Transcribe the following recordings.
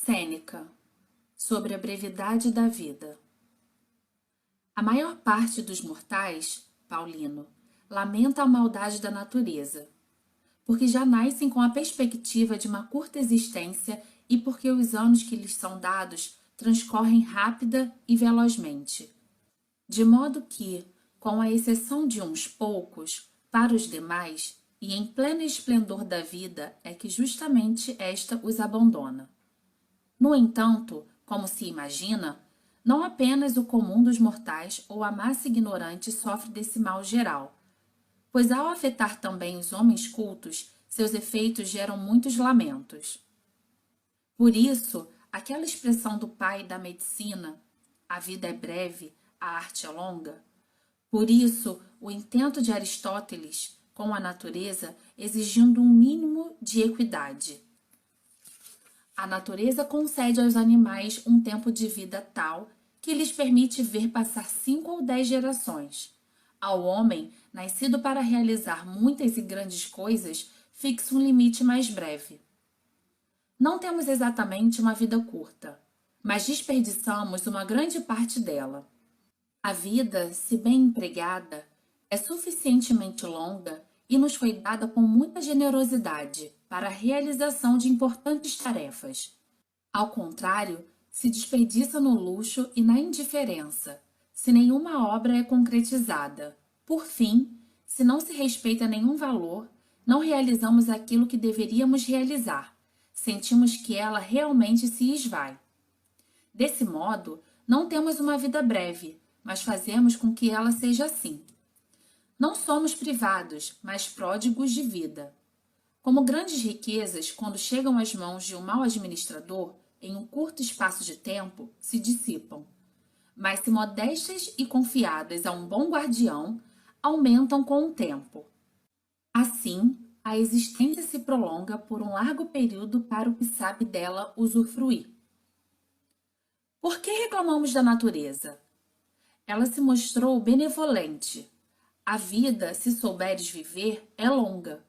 Sêneca, sobre a brevidade da vida. A maior parte dos mortais, Paulino, lamenta a maldade da natureza, porque já nascem com a perspectiva de uma curta existência e porque os anos que lhes são dados transcorrem rápida e velozmente. De modo que, com a exceção de uns poucos, para os demais, e em pleno esplendor da vida, é que justamente esta os abandona. No entanto, como se imagina, não apenas o comum dos mortais ou a massa ignorante sofre desse mal geral, pois ao afetar também os homens cultos, seus efeitos geram muitos lamentos. Por isso, aquela expressão do pai da medicina, a vida é breve, a arte é longa, por isso o intento de Aristóteles com a natureza exigindo um mínimo de equidade. A natureza concede aos animais um tempo de vida tal que lhes permite ver passar 5 ou 10 gerações. Ao homem, nascido para realizar muitas e grandes coisas, fixa um limite mais breve. Não temos exatamente uma vida curta, mas desperdiçamos uma grande parte dela. A vida, se bem empregada, é suficientemente longa e nos foi dada com muita generosidade para a realização de importantes tarefas. Ao contrário, se desperdiça no luxo e na indiferença, se nenhuma obra é concretizada. Por fim, se não se respeita nenhum valor, não realizamos aquilo que deveríamos realizar, sentimos que ela realmente se esvai. Desse modo, não temos uma vida breve, mas fazemos com que ela seja assim. Não somos privados, mas pródigos de vida. Como grandes riquezas, quando chegam às mãos de um mau administrador, em um curto espaço de tempo, se dissipam. Mas se modestas e confiadas a um bom guardião, aumentam com o tempo. Assim, a existência se prolonga por um largo período para o que sabe dela usufruir. Por que reclamamos da natureza? Ela se mostrou benevolente. A vida, se souberes viver, é longa,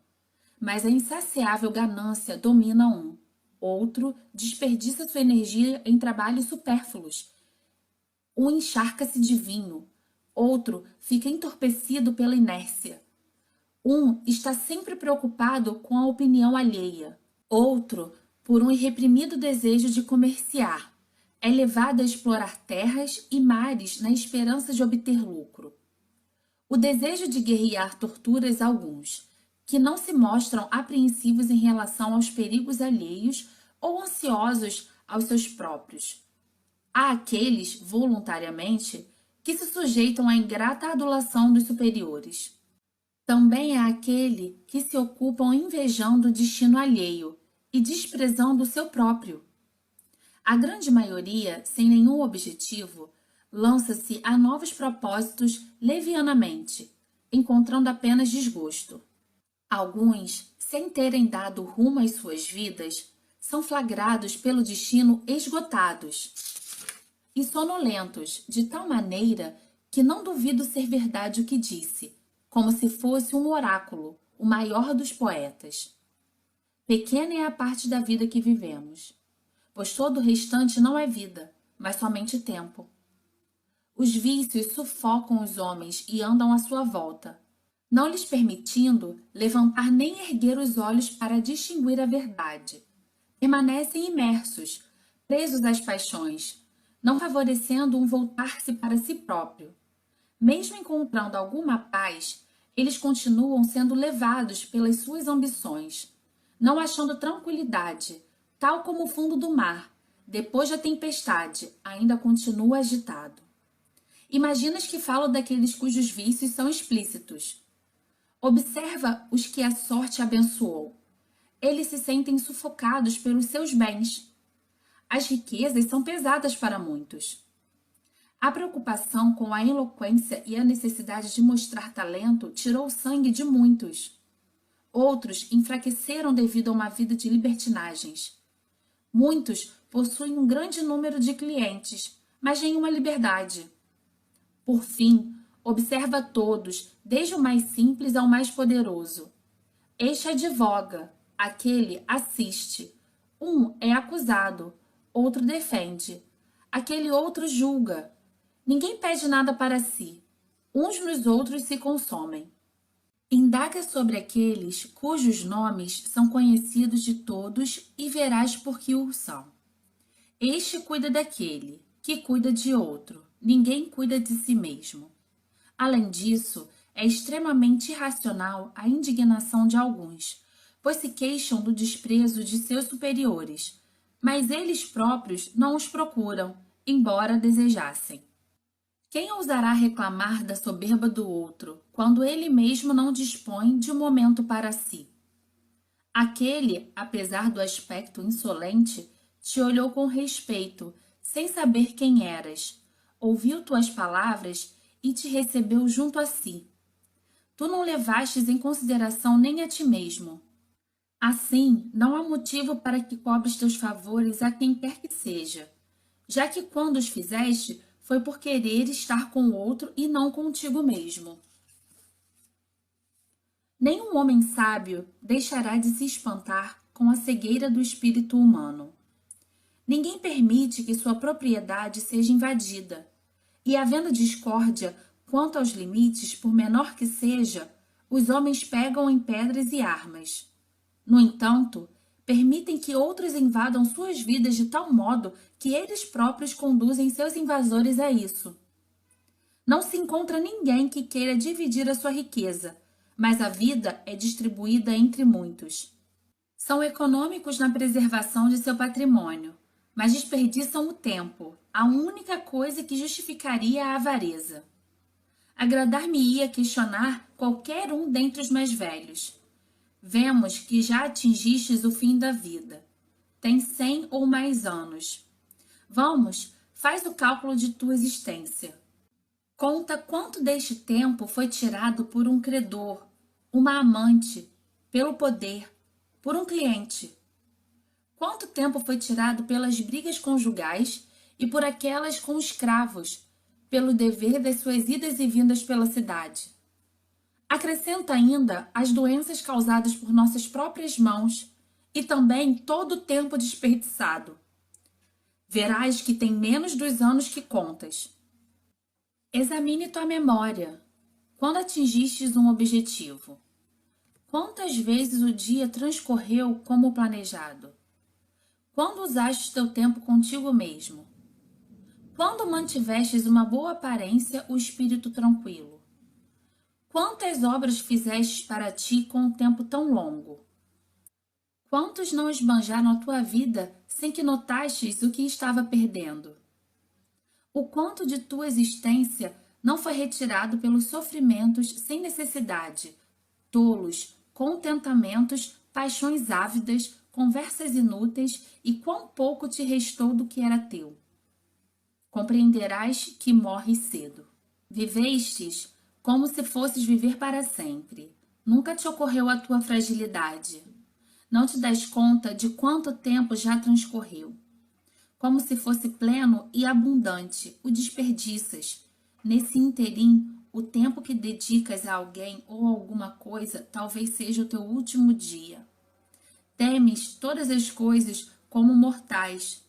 mas a insaciável ganância domina um. Outro desperdiça sua energia em trabalhos supérfluos. Um encharca-se de vinho, outro fica entorpecido pela inércia. Um está sempre preocupado com a opinião alheia, outro por um irreprimido desejo de comerciar. É levado a explorar terras e mares na esperança de obter lucro. O desejo de guerrear torturas alguns, que não se mostram apreensivos em relação aos perigos alheios ou ansiosos aos seus próprios. Há aqueles, voluntariamente, que se sujeitam à ingrata adulação dos superiores. Também há aquele que se ocupam invejando o destino alheio e desprezando o seu próprio. A grande maioria, sem nenhum objetivo, lança-se a novos propósitos levianamente, encontrando apenas desgosto. Alguns, sem terem dado rumo às suas vidas, são flagrados pelo destino esgotados e sonolentos, de tal maneira que não duvido ser verdade o que disse, como se fosse um oráculo, o maior dos poetas. Pequena é a parte da vida que vivemos, pois todo o restante não é vida, mas somente tempo. Os vícios sufocam os homens e andam à sua volta, não lhes permitindo levantar nem erguer os olhos para distinguir a verdade. Permanecem imersos, presos às paixões, não favorecendo um voltar-se para si próprio. Mesmo encontrando alguma paz, eles continuam sendo levados pelas suas ambições, não achando tranquilidade, tal como o fundo do mar, depois da tempestade, ainda continua agitado. Imaginas que falo daqueles cujos vícios são explícitos. Observa os que a sorte abençoou. Eles se sentem sufocados pelos seus bens. As riquezas são pesadas para muitos. A preocupação com a eloquência e a necessidade de mostrar talento tirou o sangue de muitos. Outros enfraqueceram devido a uma vida de libertinagens. Muitos possuem um grande número de clientes, mas nenhuma liberdade. Por fim, observa todos, desde o mais simples ao mais poderoso. Este advoga, aquele assiste. Um é acusado, outro defende. Aquele outro julga. Ninguém pede nada para si. Uns nos outros se consomem. Indaga sobre aqueles cujos nomes são conhecidos de todos e verás por que o são. Este cuida daquele, que cuida de outro. Ninguém cuida de si mesmo. Além disso, é extremamente irracional a indignação de alguns, pois se queixam do desprezo de seus superiores, mas eles próprios não os procuram, embora desejassem. Quem ousará reclamar da soberba do outro, quando ele mesmo não dispõe de um momento para si? Aquele, apesar do aspecto insolente, te olhou com respeito, sem saber quem eras, ouviu tuas palavras e te recebeu junto a si. Tu não levastes em consideração nem a ti mesmo. Assim, não há motivo para que cobres teus favores a quem quer que seja, já que quando os fizeste, foi por querer estar com o outro e não contigo mesmo. Nenhum homem sábio deixará de se espantar com a cegueira do espírito humano. Ninguém permite que sua propriedade seja invadida, e havendo discórdia quanto aos limites, por menor que seja, os homens pegam em pedras e armas. No entanto, permitem que outros invadam suas vidas de tal modo que eles próprios conduzem seus invasores a isso. Não se encontra ninguém que queira dividir a sua riqueza, mas a vida é distribuída entre muitos. São econômicos na preservação de seu patrimônio, mas desperdiçam o tempo, a única coisa que justificaria a avareza. Agradar-me-ia questionar qualquer um dentre os mais velhos. Vemos que já atingistes o fim da vida. Tens 100 ou mais anos. Vamos, faz o cálculo de tua existência. Conta quanto deste tempo foi tirado por um credor, uma amante, pelo poder, por um cliente. Quanto tempo foi tirado pelas brigas conjugais e por aquelas com escravos, pelo dever das suas idas e vindas pela cidade. Acrescenta ainda as doenças causadas por nossas próprias mãos e também todo o tempo desperdiçado. Verás que tem menos dos anos que contas. Examine tua memória. Quando atingistes um objetivo? Quantas vezes o dia transcorreu como planejado? Quando usaste teu tempo contigo mesmo? Quando mantivestes uma boa aparência, o espírito tranquilo? Quantas obras fizestes para ti com um tempo tão longo? Quantos não esbanjaram a tua vida sem que notastes o que estava perdendo? O quanto de tua existência não foi retirado pelos sofrimentos sem necessidade, tolos, contentamentos, paixões ávidas, conversas inúteis e quão pouco te restou do que era teu? Compreenderás que morres cedo. Vivestes como se fosses viver para sempre. Nunca te ocorreu a tua fragilidade. Não te das conta de quanto tempo já transcorreu. Como se fosse pleno e abundante, o desperdiças. Nesse interim, o tempo que dedicas a alguém ou alguma coisa talvez seja o teu último dia. Temes todas as coisas como mortais.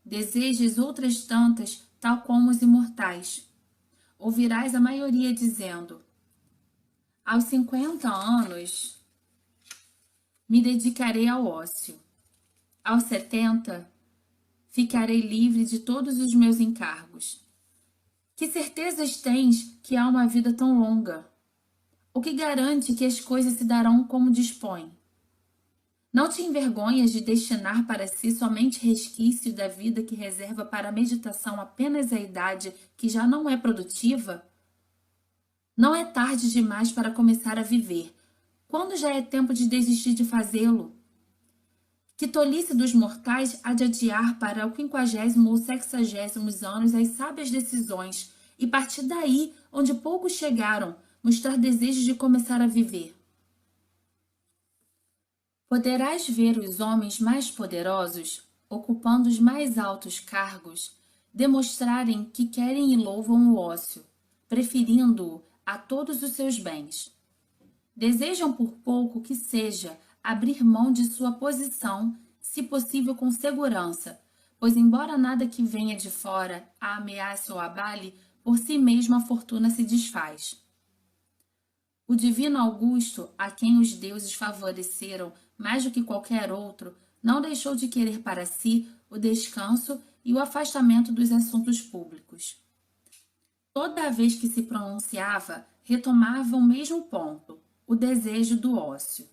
Desejas outras tantas, tal como os imortais. Ouvirás a maioria dizendo: aos 50 anos me dedicarei ao ócio. Aos 70 ficarei livre de todos os meus encargos. Que certezas tens que há uma vida tão longa? O que garante que as coisas se darão como dispõe? Não te envergonhas de destinar para si somente resquício da vida que reserva para a meditação apenas a idade que já não é produtiva? Não é tarde demais para começar a viver. Quando já é tempo de desistir de fazê-lo? Que tolice dos mortais há de adiar para o 50º ou 60º anos as sábias decisões e partir daí, onde poucos chegaram, mostrar desejos de começar a viver. Poderás ver os homens mais poderosos, ocupando os mais altos cargos, demonstrarem que querem e louvam o ócio, preferindo-o a todos os seus bens. Desejam por pouco que seja abrir mão de sua posição, se possível com segurança, pois embora nada que venha de fora a ameace ou abale, por si mesmo a fortuna se desfaz. O divino Augusto, a quem os deuses favoreceram mais do que qualquer outro, não deixou de querer para si o descanso e o afastamento dos assuntos públicos. Toda vez que se pronunciava, retomava o mesmo ponto, o desejo do ócio.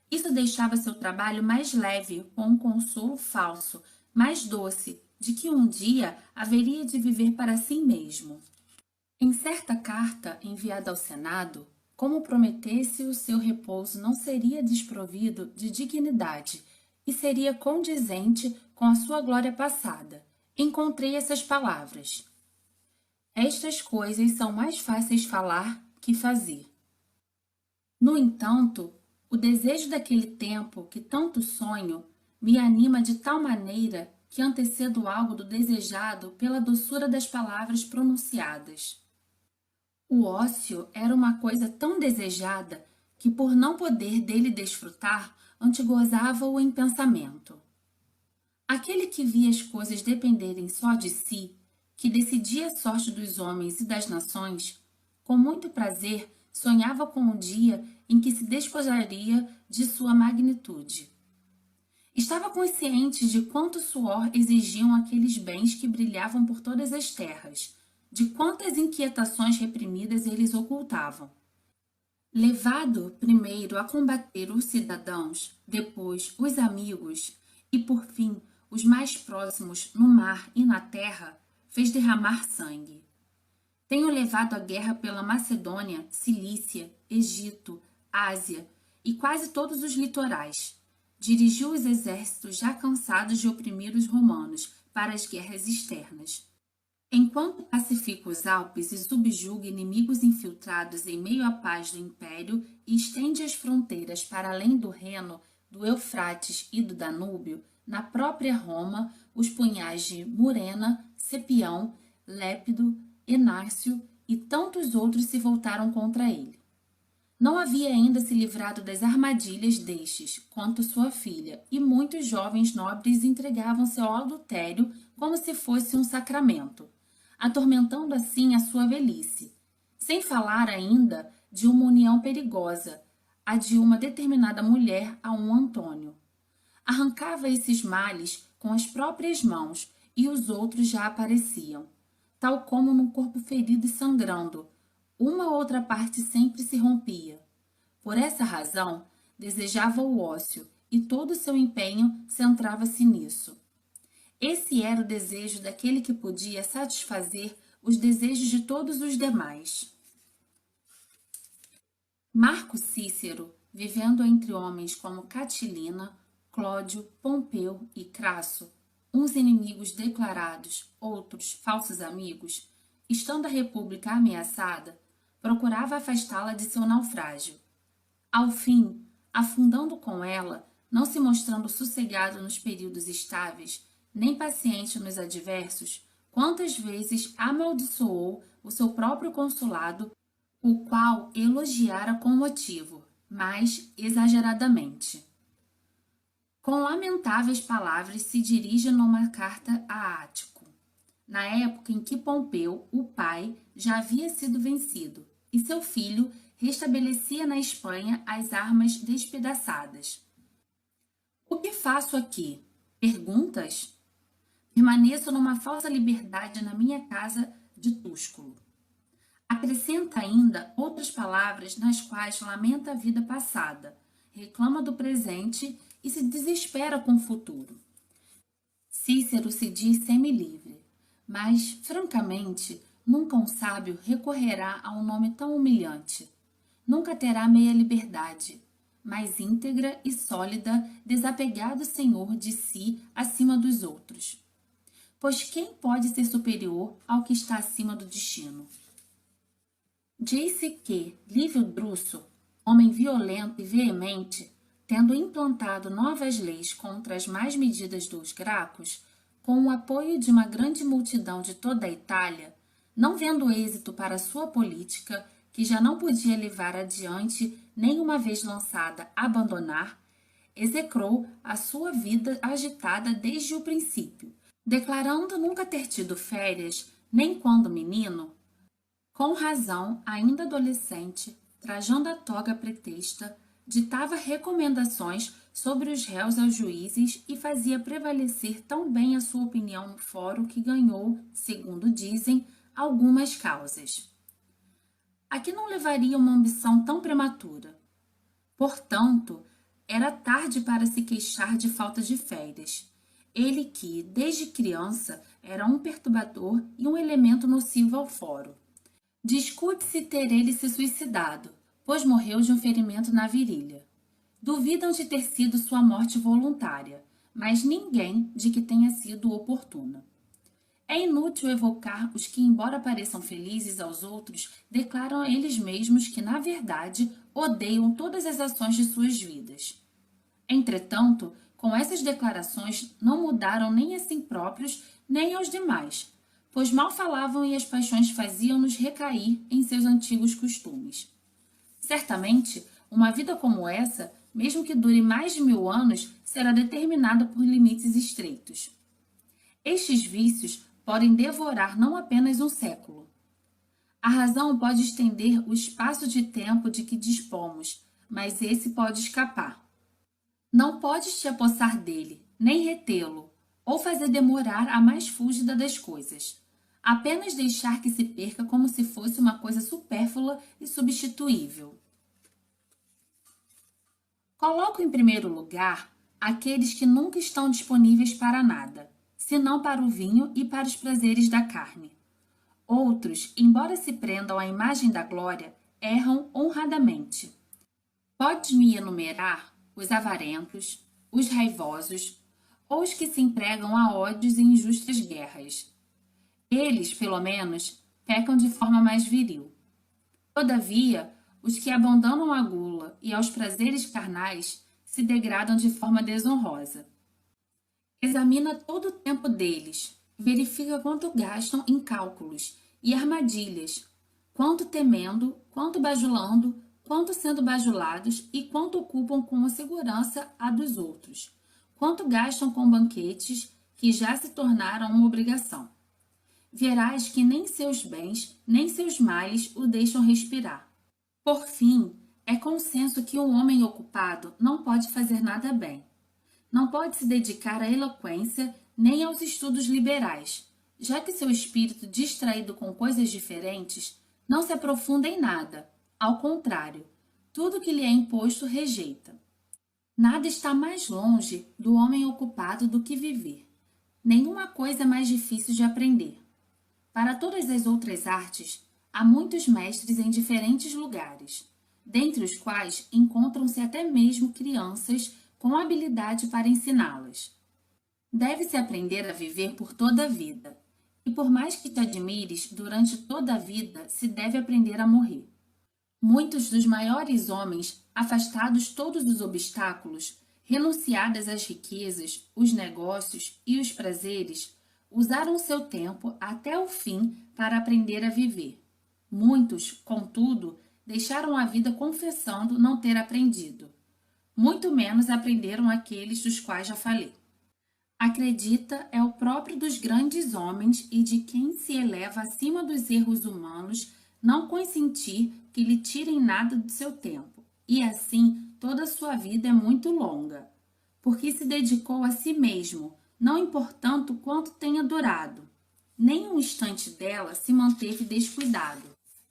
Isso deixava seu trabalho mais leve, com um consolo falso, mais doce, de que um dia haveria de viver para si mesmo. Em certa carta enviada ao Senado, como prometesse o seu repouso não seria desprovido de dignidade e seria condizente com a sua glória passada, encontrei essas palavras: estas coisas são mais fáceis falar que fazer. No entanto, o desejo daquele tempo que tanto sonho me anima de tal maneira que antecedo algo do desejado pela doçura das palavras pronunciadas. O ócio era uma coisa tão desejada que, por não poder dele desfrutar, antigozava-o em pensamento. Aquele que via as coisas dependerem só de si, que decidia a sorte dos homens e das nações, com muito prazer sonhava com o dia em que se despojaria de sua magnitude. Estava consciente de quanto suor exigiam aqueles bens que brilhavam por todas as terras, de quantas inquietações reprimidas eles ocultavam. Levado primeiro a combater os cidadãos, depois os amigos e, por fim, os mais próximos no mar e na terra, fez derramar sangue. Tenho levado a guerra pela Macedônia, Cilícia, Egito, Ásia e quase todos os litorais. Dirigiu os exércitos já cansados de oprimir os romanos para as guerras externas. Enquanto pacifica os Alpes e subjuga inimigos infiltrados em meio à paz do império e estende as fronteiras para além do Reno, do Eufrates e do Danúbio, na própria Roma, os punhais de Murena, Cepião, Lépido, Enárcio e tantos outros se voltaram contra ele. Não havia ainda se livrado das armadilhas destes, quanto sua filha, e muitos jovens nobres entregavam-se ao adultério como se fosse um sacramento, atormentando assim a sua velhice, sem falar ainda de uma união perigosa, a de uma determinada mulher a um Antônio. Arrancava esses males com as próprias mãos e os outros já apareciam, tal como num corpo ferido e sangrando, uma outra parte sempre se rompia. Por essa razão, desejava o ócio e todo o seu empenho centrava-se nisso. Esse era o desejo daquele que podia satisfazer os desejos de todos os demais. Marco Cícero, vivendo entre homens como Catilina, Clódio, Pompeu e Crasso, uns inimigos declarados, outros falsos amigos, estando a república ameaçada, procurava afastá-la de seu naufrágio. Ao fim, afundando com ela, não se mostrando sossegado nos períodos estáveis, nem paciente nos adversos, quantas vezes amaldiçoou o seu próprio consulado, o qual elogiara com motivo, mas exageradamente. Com lamentáveis palavras se dirige numa carta a Ático, na época em que Pompeu, o pai, já havia sido vencido, e seu filho restabelecia na Espanha as armas despedaçadas. O que faço aqui? Perguntas? Permaneço numa falsa liberdade na minha casa de Túsculo. Acrescenta ainda outras palavras nas quais lamenta a vida passada, reclama do presente e se desespera com o futuro. Cícero se diz semi-livre, mas, francamente, nunca um sábio recorrerá a um nome tão humilhante. Nunca terá meia liberdade, mas íntegra e sólida, desapegado senhor de si acima dos outros. Pois quem pode ser superior ao que está acima do destino? Disse que Lívio Druso, homem violento e veemente, tendo implantado novas leis contra as más medidas dos Gracos, com o apoio de uma grande multidão de toda a Itália, não vendo êxito para sua política, que já não podia levar adiante nem uma vez lançada abandonar, execrou a sua vida agitada desde o princípio, Declarando nunca ter tido férias, nem quando menino, com razão, ainda adolescente, trajando a toga pretexta, ditava recomendações sobre os réus aos juízes e fazia prevalecer tão bem a sua opinião no fórum que ganhou, segundo dizem, algumas causas. A que não levaria uma ambição tão prematura. Portanto, era tarde para se queixar de falta de férias. Ele que, desde criança, era um perturbador e um elemento nocivo ao fórum. Discute-se ter ele se suicidado, pois morreu de um ferimento na virilha. Duvidam de ter sido sua morte voluntária, mas ninguém de que tenha sido oportuna. É inútil evocar os que, embora pareçam felizes aos outros, declaram a eles mesmos que, na verdade, odeiam todas as ações de suas vidas. Entretanto, com essas declarações não mudaram nem a si próprios nem aos demais, pois mal falavam e as paixões faziam-nos recair em seus antigos costumes. Certamente, uma vida como essa, mesmo que dure mais de 1000 anos, será determinada por limites estreitos. Estes vícios podem devorar não apenas um século. A razão pode estender o espaço de tempo de que dispomos, mas esse pode escapar. Não podes te apossar dele, nem retê-lo, ou fazer demorar a mais fúlgida das coisas. Apenas deixar que se perca como se fosse uma coisa supérflua e substituível. Coloco em primeiro lugar aqueles que nunca estão disponíveis para nada, senão para o vinho e para os prazeres da carne. Outros, embora se prendam à imagem da glória, erram honradamente. Podes-me enumerar os avarentos, os raivosos, ou os que se empregam a ódios e injustas guerras. Eles, pelo menos, pecam de forma mais viril. Todavia, os que abandonam a gula e aos prazeres carnais se degradam de forma desonrosa. Examina todo o tempo deles, verifica quanto gastam em cálculos e armadilhas, quanto temendo, quanto bajulando, quanto sendo bajulados e quanto ocupam com a segurança a dos outros, quanto gastam com banquetes que já se tornaram uma obrigação. Verás que nem seus bens, nem seus males o deixam respirar. Por fim, é consenso que um homem ocupado não pode fazer nada bem. Não pode se dedicar à eloquência nem aos estudos liberais, já que seu espírito, distraído com coisas diferentes, não se aprofunda em nada. Ao contrário, tudo que lhe é imposto rejeita. Nada está mais longe do homem ocupado do que viver. Nenhuma coisa é mais difícil de aprender. Para todas as outras artes, há muitos mestres em diferentes lugares, dentre os quais encontram-se até mesmo crianças com habilidade para ensiná-las. Deve-se aprender a viver por toda a vida, e por mais que te admires, durante toda a vida se deve aprender a morrer. Muitos dos maiores homens, afastados todos os obstáculos, renunciadas as riquezas, os negócios e os prazeres, usaram seu tempo até o fim para aprender a viver. Muitos, contudo, deixaram a vida confessando não ter aprendido. Muito menos aprenderam aqueles dos quais já falei. Acredita é o próprio dos grandes homens e de quem se eleva acima dos erros humanos não consentir que lhe tirem nada do seu tempo, e assim toda a sua vida é muito longa, porque se dedicou a si mesmo, não importando quanto tenha durado. Nem um instante dela se manteve descuidado,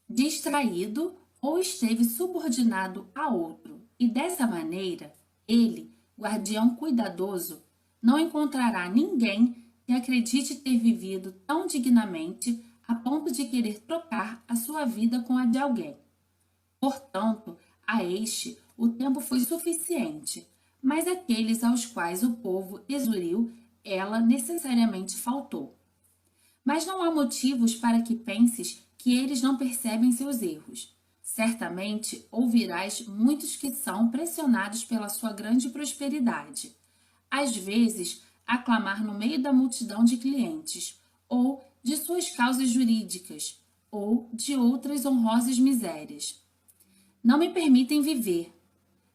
distraído ou esteve subordinado a outro, e dessa maneira, ele, guardião cuidadoso, não encontrará ninguém que acredite ter vivido tão dignamente a ponto de querer trocar a sua vida com a de alguém. Portanto, a este o tempo foi suficiente, mas aqueles aos quais o povo exuriu, ela necessariamente faltou. Mas não há motivos para que penses que eles não percebem seus erros. Certamente ouvirás muitos que são pressionados pela sua grande prosperidade. Às vezes, aclamar no meio da multidão de clientes, ou de suas causas jurídicas, ou de outras honrosas misérias. Não me permitem viver.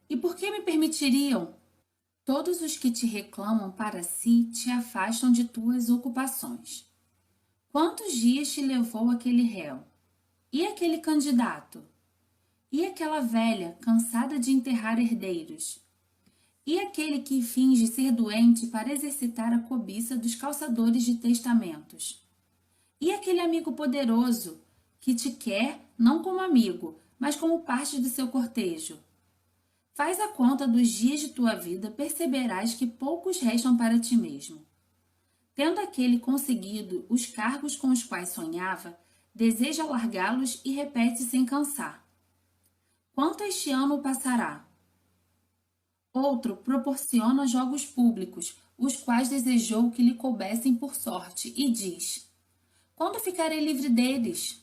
E por que me permitiriam? Todos os que te reclamam para si te afastam de tuas ocupações. Quantos dias te levou aquele réu? E aquele candidato? E aquela velha, cansada de enterrar herdeiros? E aquele que finge ser doente para exercitar a cobiça dos calçadores de testamentos? E aquele amigo poderoso que te quer não como amigo, mas como parte do seu cortejo? Faz a conta dos dias de tua vida, perceberás que poucos restam para ti mesmo. Tendo aquele conseguido os cargos com os quais sonhava, deseja largá-los e repete sem cansar: quanto este ano passará? Outro proporciona jogos públicos, os quais desejou que lhe coubessem por sorte, e diz: quando ficarei livre deles?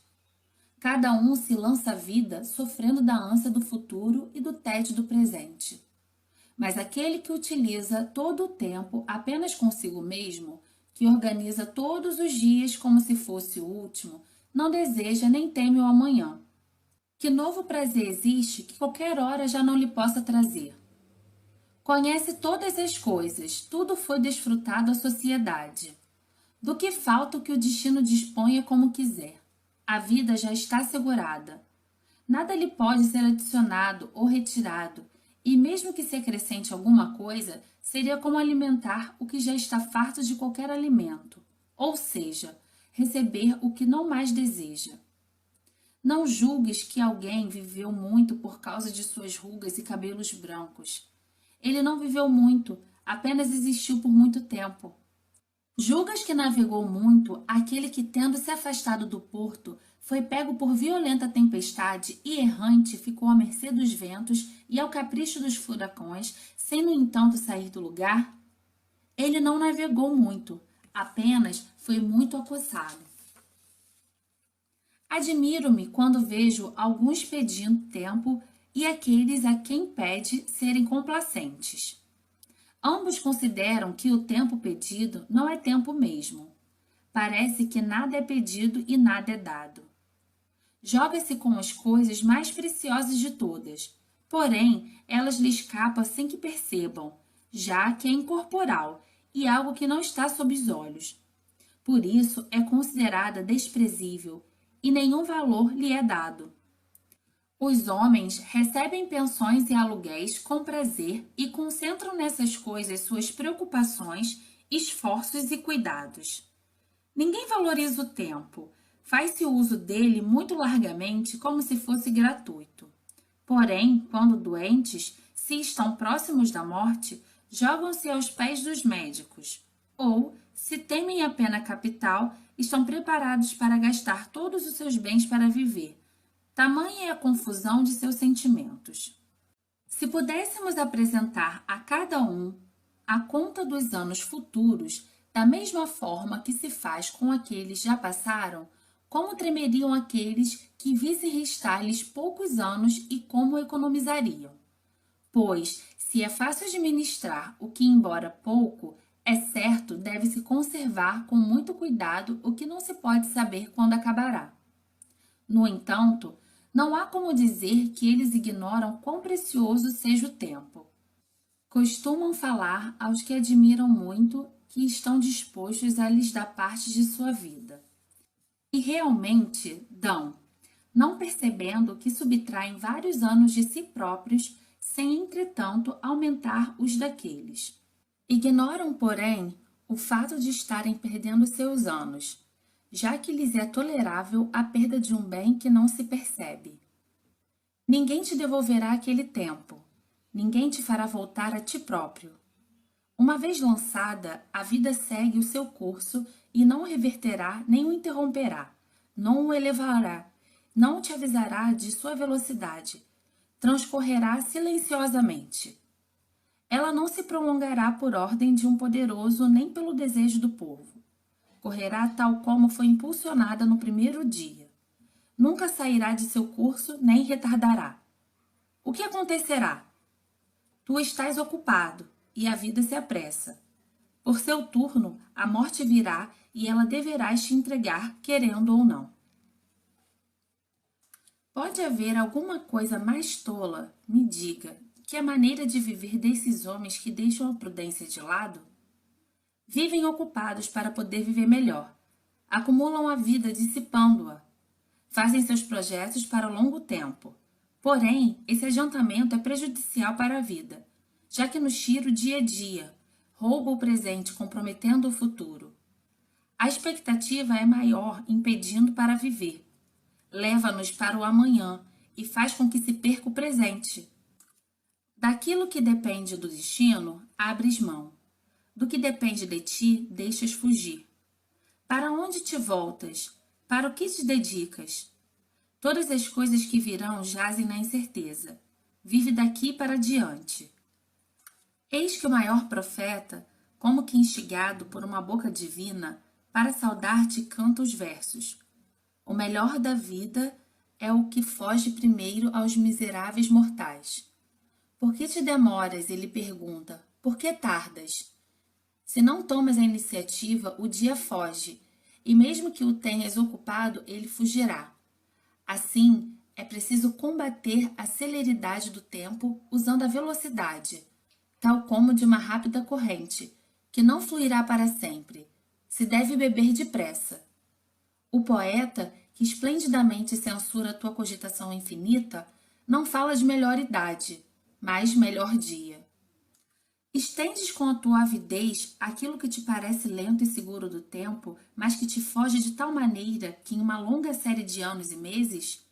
Cada um se lança à vida, sofrendo da ânsia do futuro e do tédio do presente. Mas aquele que utiliza todo o tempo apenas consigo mesmo, que organiza todos os dias como se fosse o último, não deseja nem teme o amanhã. Que novo prazer existe que qualquer hora já não lhe possa trazer? Conhece todas as coisas, tudo foi desfrutado à sociedade. Do que falta o que o destino disponha como quiser. A vida já está assegurada. Nada lhe pode ser adicionado ou retirado, e mesmo que se acrescente alguma coisa, seria como alimentar o que já está farto de qualquer alimento, ou seja, receber o que não mais deseja. Não julgues que alguém viveu muito por causa de suas rugas e cabelos brancos. Ele não viveu muito, apenas existiu por muito tempo. Julgas que navegou muito aquele que, tendo se afastado do porto, foi pego por violenta tempestade e errante ficou à mercê dos ventos e ao capricho dos furacões, sem no entanto sair do lugar? Ele não navegou muito, apenas foi muito acossado. Admiro-me quando vejo alguns pedindo tempo e aqueles a quem pede serem complacentes. Ambos consideram que o tempo pedido não é tempo mesmo. Parece que nada é pedido e nada é dado. Joga-se com as coisas mais preciosas de todas, porém elas lhe escapam sem que percebam, já que é incorporal e algo que não está sob os olhos. Por isso é considerada desprezível e nenhum valor lhe é dado. Os homens recebem pensões e aluguéis com prazer e concentram nessas coisas suas preocupações, esforços e cuidados. Ninguém valoriza o tempo, faz-se uso dele muito largamente como se fosse gratuito. Porém, quando doentes, se estão próximos da morte, jogam-se aos pés dos médicos, ou, se temem a pena capital, estão preparados para gastar todos os seus bens para viver. Tamanha é a confusão de seus sentimentos. Se pudéssemos apresentar a cada um a conta dos anos futuros, da mesma forma que se faz com aqueles já passaram, como tremeriam aqueles que vissem restar-lhes poucos anos e como economizariam? Pois, se é fácil administrar o que, embora pouco, é certo, deve-se conservar com muito cuidado o que não se pode saber quando acabará. No entanto, não há como dizer que eles ignoram quão precioso seja o tempo. Costumam falar aos que admiram muito que estão dispostos a lhes dar parte de sua vida. E realmente dão, não percebendo que subtraem vários anos de si próprios, sem, entretanto, aumentar os daqueles. Ignoram, porém, o fato de estarem perdendo seus anos, já que lhes é tolerável a perda de um bem que não se percebe. Ninguém te devolverá aquele tempo, ninguém te fará voltar a ti próprio. Uma vez lançada, a vida segue o seu curso e não o reverterá nem o interromperá, não o elevará, não te avisará de sua velocidade, transcorrerá silenciosamente. Ela não se prolongará por ordem de um poderoso nem pelo desejo do povo. Correrá tal como foi impulsionada no primeiro dia. Nunca sairá de seu curso nem retardará. O que acontecerá? Tu estás ocupado e a vida se apressa. Por seu turno, a morte virá e ela deverás te entregar, querendo ou não. Pode haver alguma coisa mais tola, me diga, que é a maneira de viver desses homens que deixam a prudência de lado? Vivem ocupados para poder viver melhor, acumulam a vida dissipando-a, fazem seus projetos para longo tempo. Porém, esse adiantamento é prejudicial para a vida, já que nos tira o dia a dia, rouba o presente, comprometendo o futuro. A expectativa é maior, impedindo para viver. Leva-nos para o amanhã e faz com que se perca o presente. Daquilo que depende do destino, abres mão. Do que depende de ti, deixas fugir. Para onde te voltas? Para o que te dedicas? Todas as coisas que virão jazem na incerteza. Vive daqui para diante. Eis que o maior profeta, como que instigado por uma boca divina, para saudar-te canta os versos. O melhor da vida é o que foge primeiro aos miseráveis mortais. Por que te demoras? Ele pergunta. Por que tardas? Se não tomas a iniciativa, o dia foge, e mesmo que o tenhas ocupado, ele fugirá. Assim, é preciso combater a celeridade do tempo usando a velocidade, tal como de uma rápida corrente, que não fluirá para sempre. Se deve beber depressa. O poeta, que esplendidamente censura tua cogitação infinita, não fala de melhor idade, mas melhor dia. Estendes com a tua avidez aquilo que te parece lento e seguro do tempo, mas que te foge de tal maneira que em uma longa série de anos e meses,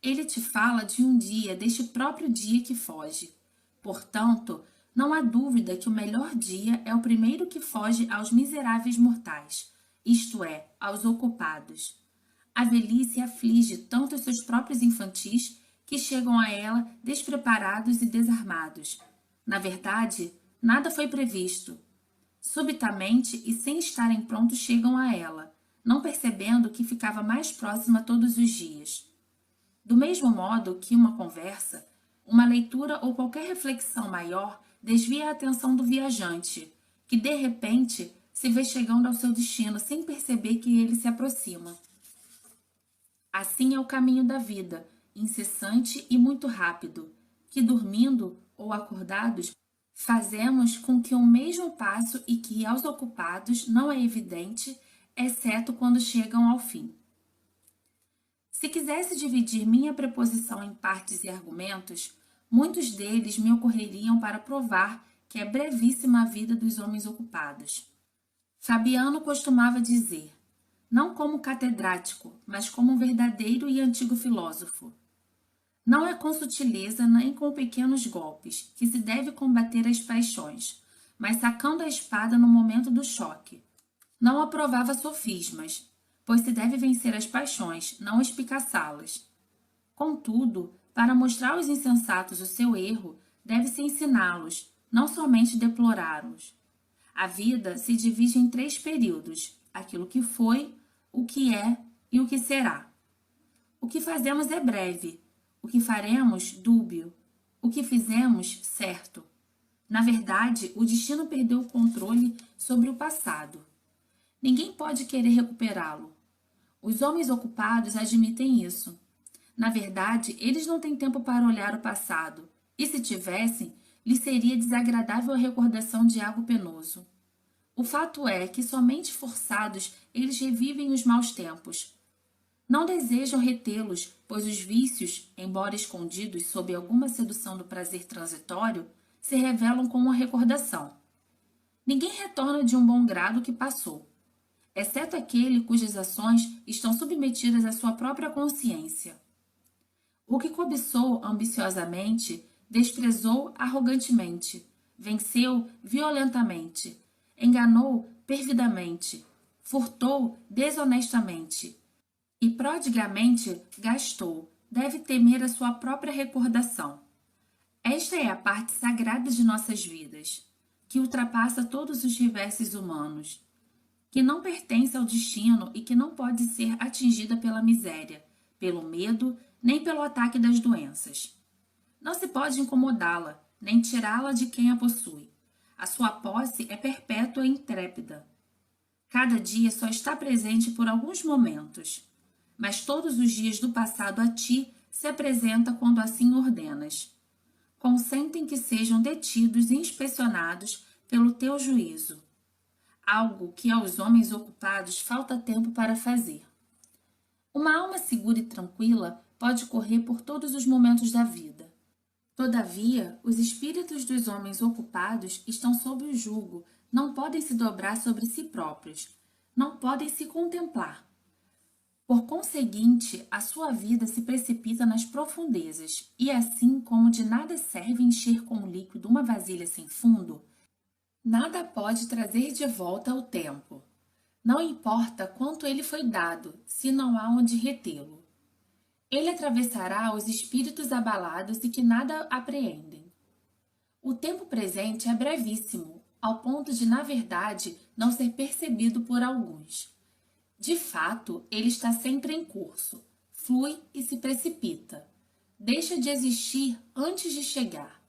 ele te fala de um dia, deste próprio dia que foge. Portanto, não há dúvida que o melhor dia é o primeiro que foge aos miseráveis mortais, isto é, aos ocupados. A velhice aflige tanto os seus próprios infantis que chegam a ela despreparados e desarmados. Na verdade, nada foi previsto. Subitamente e sem estarem prontos chegam a ela, não percebendo que ficava mais próxima todos os dias. Do mesmo modo que uma conversa, uma leitura ou qualquer reflexão maior desvia a atenção do viajante, que de repente se vê chegando ao seu destino sem perceber que ele se aproxima. Assim é o caminho da vida, incessante e muito rápido, que dormindo ou acordados fazemos com que o mesmo passo e que aos ocupados não é evidente, exceto quando chegam ao fim. Se quisesse dividir minha preposição em partes e argumentos, muitos deles me ocorreriam para provar que é brevíssima a vida dos homens ocupados. Fabiano costumava dizer, não como catedrático, mas como um verdadeiro e antigo filósofo. Não é com sutileza nem com pequenos golpes que se deve combater as paixões, mas sacando a espada no momento do choque. Não aprovava sofismas, pois se deve vencer as paixões, não espicaçá-las. Contudo, para mostrar aos insensatos o seu erro, deve-se ensiná-los, não somente deplorá-los. A vida se divide em 3 períodos, aquilo que foi, o que é e o que será. O que fazemos é breve, o que faremos, dúbio, o que fizemos, certo. Na verdade, o destino perdeu o controle sobre o passado. Ninguém pode querer recuperá-lo. Os homens ocupados admitem isso. Na verdade, eles não têm tempo para olhar o passado, e se tivessem, lhes seria desagradável a recordação de algo penoso. O fato é que somente forçados eles revivem os maus tempos. Não desejam retê-los, pois os vícios, embora escondidos sob alguma sedução do prazer transitório, se revelam com uma recordação. Ninguém retorna de um bom grado que passou, exceto aquele cujas ações estão submetidas à sua própria consciência. O que cobiçou ambiciosamente, desprezou arrogantemente, venceu violentamente, enganou perfidamente, furtou desonestamente e prodigamente gastou, deve temer a sua própria recordação. Esta é a parte sagrada de nossas vidas, que ultrapassa todos os reverses humanos, que não pertence ao destino e que não pode ser atingida pela miséria, pelo medo, nem pelo ataque das doenças. Não se pode incomodá-la, nem tirá-la de quem a possui. A sua posse é perpétua e intrépida. Cada dia só está presente por alguns momentos, mas todos os dias do passado a ti se apresenta quando assim ordenas. consentem que sejam detidos e inspecionados pelo teu juízo, algo que aos homens ocupados falta tempo para fazer. Uma alma segura e tranquila pode correr por todos os momentos da vida. Todavia, os espíritos dos homens ocupados estão sob o jugo, não podem se dobrar sobre si próprios, não podem se contemplar. Por conseguinte, a sua vida se precipita nas profundezas, e assim como de nada serve encher com o líquido uma vasilha sem fundo, nada pode trazer de volta o tempo. Não importa quanto ele foi dado, se não há onde retê-lo. Ele atravessará os espíritos abalados e que nada apreendem. O tempo presente é brevíssimo, ao ponto de, na verdade, não ser percebido por alguns. De fato, ele está sempre em curso, flui e se precipita. Deixa de existir antes de chegar.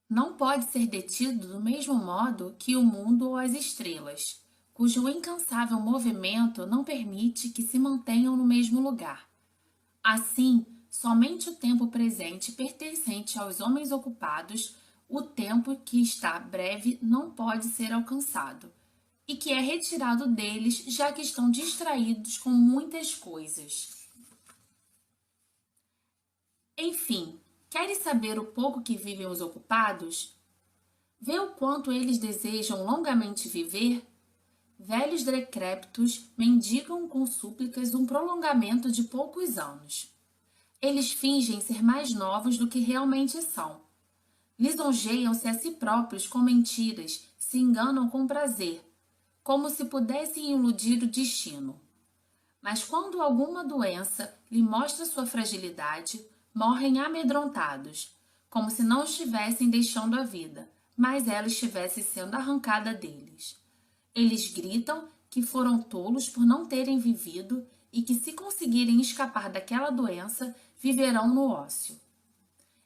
Não pode ser detido do mesmo modo que o mundo ou as estrelas, cujo incansável movimento não permite que se mantenham no mesmo lugar. Assim, somente o tempo presente pertencente aos homens ocupados, o tempo que está breve não pode ser alcançado, e que é retirado deles, já que estão distraídos com muitas coisas. Enfim, queres saber o pouco que vivem os ocupados? Vê o quanto eles desejam longamente viver? Velhos decrépitos mendigam com súplicas um prolongamento de poucos anos. Eles fingem ser mais novos do que realmente são. Lisonjeiam-se a si próprios com mentiras, se enganam com prazer, como se pudessem iludir o destino. Mas quando alguma doença lhe mostra sua fragilidade, morrem amedrontados, como se não estivessem deixando a vida, mas ela estivesse sendo arrancada deles. Eles gritam que foram tolos por não terem vivido e que, se conseguirem escapar daquela doença, viverão no ócio.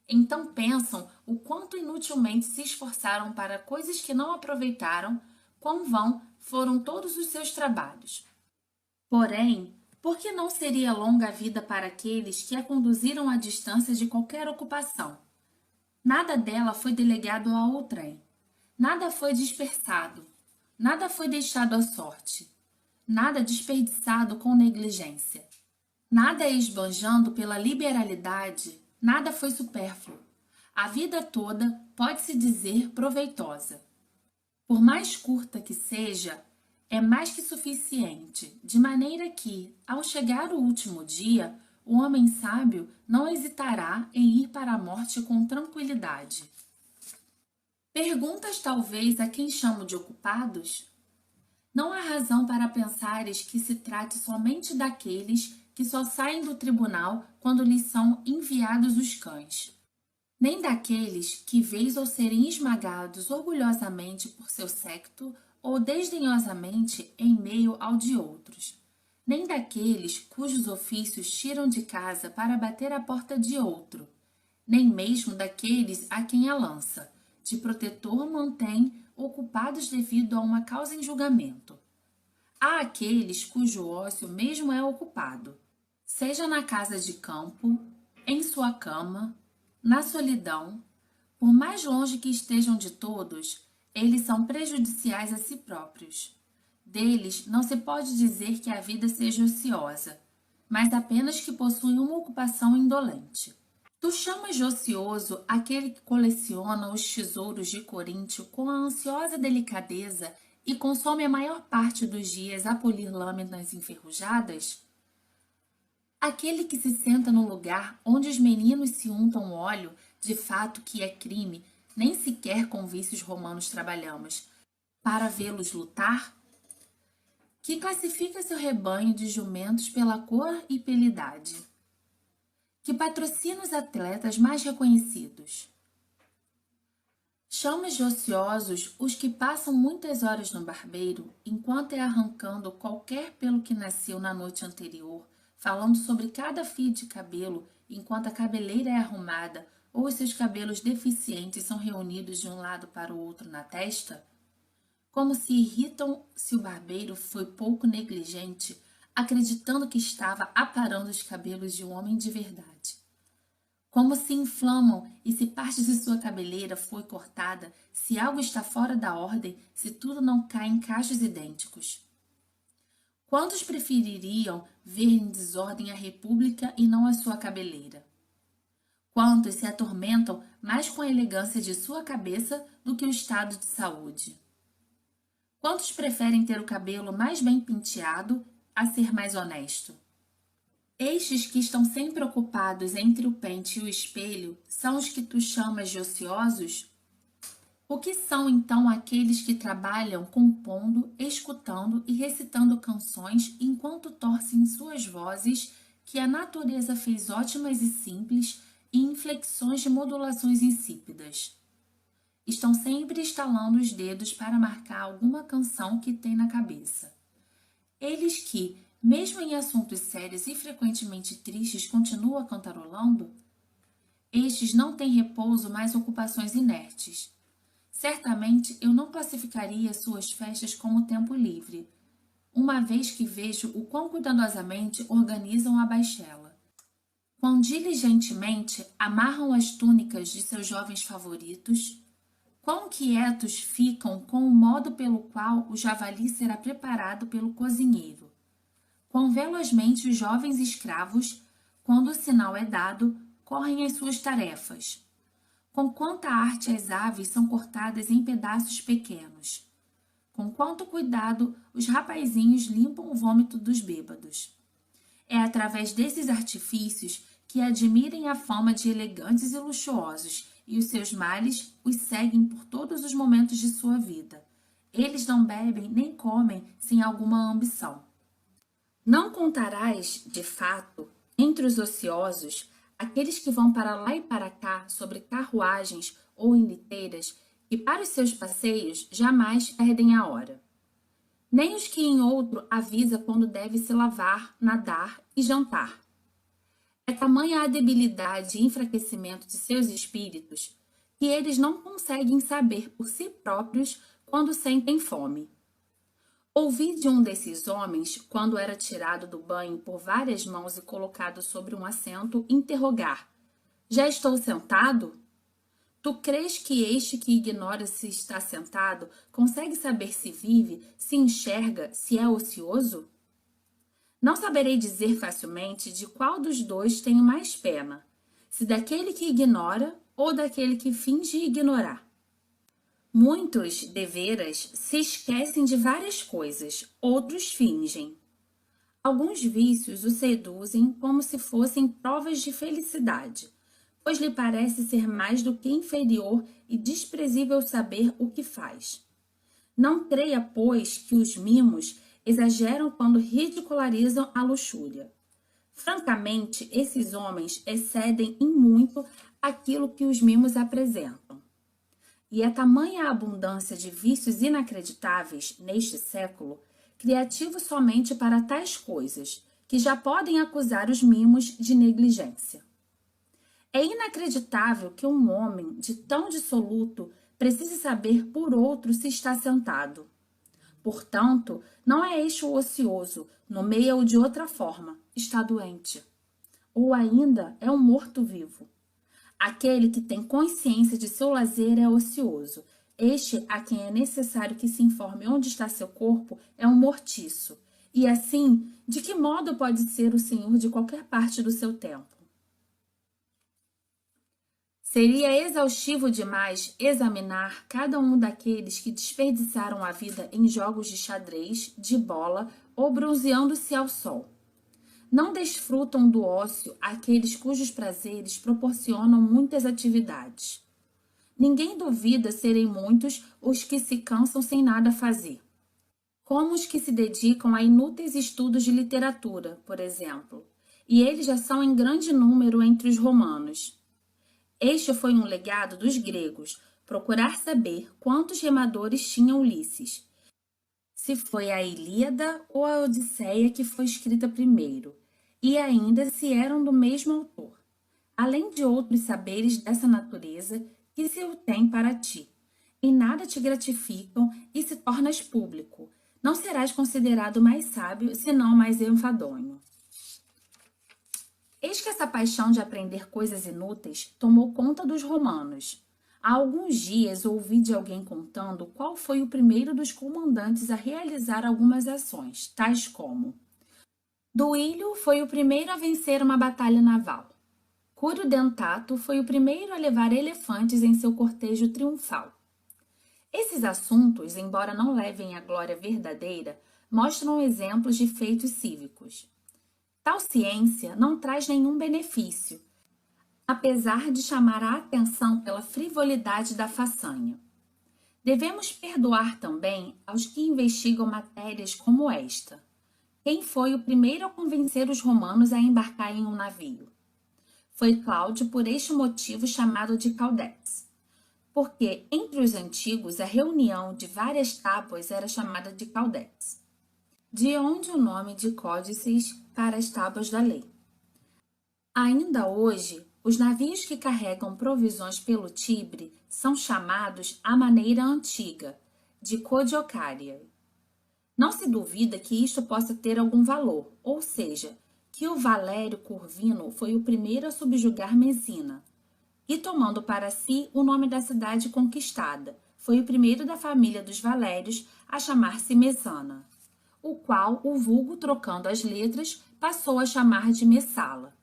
Então pensam o quanto inutilmente se esforçaram para coisas que não aproveitaram, quão vão foram todos os seus trabalhos. Porém, por que não seria longa a vida para aqueles que a conduziram à distância de qualquer ocupação? Nada dela foi delegado a outrem, nada foi dispersado, nada foi deixado à sorte, nada desperdiçado com negligência, nada esbanjando pela liberalidade, nada foi supérfluo. A vida toda pode-se dizer proveitosa. Por mais curta que seja, é mais que suficiente, de maneira que, ao chegar o último dia, o homem sábio não hesitará em ir para a morte com tranquilidade. Perguntas talvez a quem chamo de ocupados? Não há razão para pensares que se trate somente daqueles que só saem do tribunal quando lhes são enviados os cães, nem daqueles que, vez ou serem esmagados orgulhosamente por seu séquito ou desdenhosamente em meio ao de outros, nem daqueles cujos ofícios tiram de casa para bater à porta de outro, nem mesmo daqueles a quem a lança, de protetor mantém ocupados devido a uma causa em julgamento. Há aqueles cujo ócio mesmo é ocupado, seja na casa de campo, em sua cama, na solidão. Por mais longe que estejam de todos, eles são prejudiciais a si próprios. Deles não se pode dizer que a vida seja ociosa, mas apenas que possuem uma ocupação indolente. Tu chamas de ocioso aquele que coleciona os tesouros de Coríntio com a ansiosa delicadeza e consome a maior parte dos dias a polir lâminas enferrujadas? Aquele que se senta no lugar onde os meninos se untam óleo, de fato que é crime, nem sequer com vícios romanos trabalhamos, para vê-los lutar? Que classifica seu rebanho de jumentos pela cor e pela idade? Que patrocina os atletas mais reconhecidos? Chamas de ociosos os que passam muitas horas no barbeiro, enquanto é arrancando qualquer pelo que nasceu na noite anterior, falando sobre cada fio de cabelo enquanto a cabeleira é arrumada ou os seus cabelos deficientes são reunidos de um lado para o outro na testa? Como se irritam se o barbeiro foi pouco negligente, acreditando que estava aparando os cabelos de um homem de verdade. Como se inflamam e se parte de sua cabeleira foi cortada, se algo está fora da ordem, se tudo não cai em cachos idênticos. Quantos prefeririam ver em desordem a república e não a sua cabeleira? Quantos se atormentam mais com a elegância de sua cabeça do que o estado de saúde? Quantos preferem ter o cabelo mais bem penteado a ser mais honesto? Estes que estão sempre ocupados entre o pente e o espelho são os que tu chamas de ociosos? O que são então aqueles que trabalham compondo, escutando e recitando canções enquanto torcem suas vozes, que a natureza fez ótimas e simples, e inflexões de modulações insípidas? Estão sempre estalando os dedos para marcar alguma canção que tem na cabeça. Eles que, mesmo em assuntos sérios e frequentemente tristes, continuam cantarolando? Estes não têm repouso, mas ocupações inertes. Certamente eu não classificaria suas festas como tempo livre, uma vez que vejo o quão cuidadosamente organizam a baixela. Quão diligentemente amarram as túnicas de seus jovens favoritos, quão quietos ficam com o modo pelo qual o javali será preparado pelo cozinheiro, quão velozmente os jovens escravos, quando o sinal é dado, correm às suas tarefas, com quanta arte as aves são cortadas em pedaços pequenos, com quanto cuidado os rapazinhos limpam o vômito dos bêbados. É através desses artifícios que admirem a fama de elegantes e luxuosos, e os seus males os seguem por todos os momentos de sua vida. Eles não bebem nem comem sem alguma ambição. Não contarás, de fato, entre os ociosos, aqueles que vão para lá e para cá sobre carruagens ou em liteiras, e para os seus passeios jamais perdem a hora. Nem os que em outro avisa quando deve se lavar, nadar e jantar. É tamanha a debilidade e enfraquecimento de seus espíritos que eles não conseguem saber por si próprios quando sentem fome. Ouvi de um desses homens, quando era tirado do banho por várias mãos e colocado sobre um assento, interrogar: já estou sentado? Tu crês que este que ignora se está sentado consegue saber se vive, se enxerga, se é ocioso? Não saberei dizer facilmente de qual dos dois tenho mais pena, se daquele que ignora ou daquele que finge ignorar. Muitos, deveras, se esquecem de várias coisas, outros fingem. Alguns vícios o seduzem como se fossem provas de felicidade, pois lhe parece ser mais do que inferior e desprezível saber o que faz. Não creia, pois, que os mimos exageram quando ridicularizam a luxúria. Francamente, esses homens excedem em muito aquilo que os mimos apresentam. E é tamanha a abundância de vícios inacreditáveis neste século, criativos somente para tais coisas, que já podem acusar os mimos de negligência. É inacreditável que um homem de tão dissoluto precise saber por outro se está sentado. Portanto, não é este o ocioso, nomeia-o de outra forma, está doente. Ou ainda é um morto-vivo. Aquele que tem consciência de seu lazer é ocioso. Este, a quem é necessário que se informe onde está seu corpo, é um mortiço. E assim, de que modo pode ser o senhor de qualquer parte do seu tempo? Seria exaustivo demais examinar cada um daqueles que desperdiçaram a vida em jogos de xadrez, de bola ou bronzeando-se ao sol. Não desfrutam do ócio aqueles cujos prazeres proporcionam muitas atividades. Ninguém duvida serem muitos os que se cansam sem nada fazer, como os que se dedicam a inúteis estudos de literatura, por exemplo, e eles já são em grande número entre os romanos. Este foi um legado dos gregos, procurar saber quantos remadores tinha Ulisses, se foi a Ilíada ou a Odisseia que foi escrita primeiro, e ainda se eram do mesmo autor, além de outros saberes dessa natureza que se o tem para ti, e nada te gratificam e se tornas público. Não serás considerado mais sábio, senão mais enfadonho. Eis que essa paixão de aprender coisas inúteis tomou conta dos romanos. Há alguns dias ouvi de alguém contando qual foi o primeiro dos comandantes a realizar algumas ações, tais como: Duílio foi o primeiro a vencer uma batalha naval. Cúrio Dentato foi o primeiro a levar elefantes em seu cortejo triunfal. Esses assuntos, embora não levem à glória verdadeira, mostram exemplos de feitos cívicos. Tal ciência não traz nenhum benefício, apesar de chamar a atenção pela frivolidade da façanha. Devemos perdoar também aos que investigam matérias como esta. Quem foi o primeiro a convencer os romanos a embarcar em um navio? Foi Cláudio, por este motivo chamado de Caudex, porque entre os antigos a reunião de várias tábuas era chamada de Caudex, de onde o nome de códices para as tábuas da lei. Ainda hoje, os navios que carregam provisões pelo Tibre são chamados à maneira antiga, de codiocária. Não se duvida que isto possa ter algum valor, ou seja, que o Valério Corvino foi o primeiro a subjugar Mesina, e tomando para si o nome da cidade conquistada, foi o primeiro da família dos Valérios a chamar-se Mesana, o qual o vulgo, trocando as letras, passou a chamar de Messala.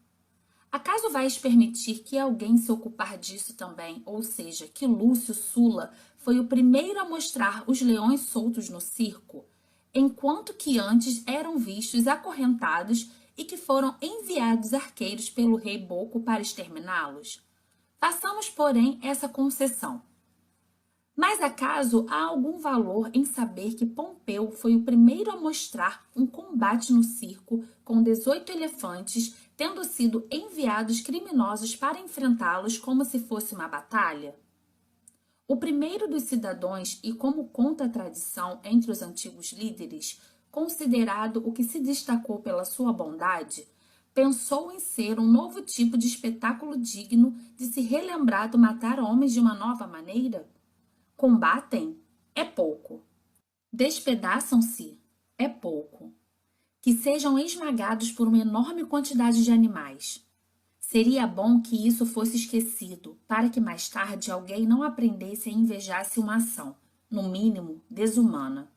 Acaso vais permitir que alguém se ocupar disso também, ou seja, que Lúcio Sula foi o primeiro a mostrar os leões soltos no circo, enquanto que antes eram vistos acorrentados e que foram enviados arqueiros pelo rei Boco para exterminá-los? Façamos, porém, essa concessão. Mas acaso há algum valor em saber que Pompeu foi o primeiro a mostrar um combate no circo com 18 elefantes, tendo sido enviados criminosos para enfrentá-los como se fosse uma batalha? O primeiro dos cidadãos, e como conta a tradição entre os antigos líderes, considerado o que se destacou pela sua bondade, pensou em ser um novo tipo de espetáculo digno de se relembrar do matar homens de uma nova maneira? Combatem? É pouco. Despedaçam-se? É pouco. Que sejam esmagados por uma enorme quantidade de animais. Seria bom que isso fosse esquecido, para que mais tarde alguém não aprendesse a invejar-se uma ação, no mínimo, desumana.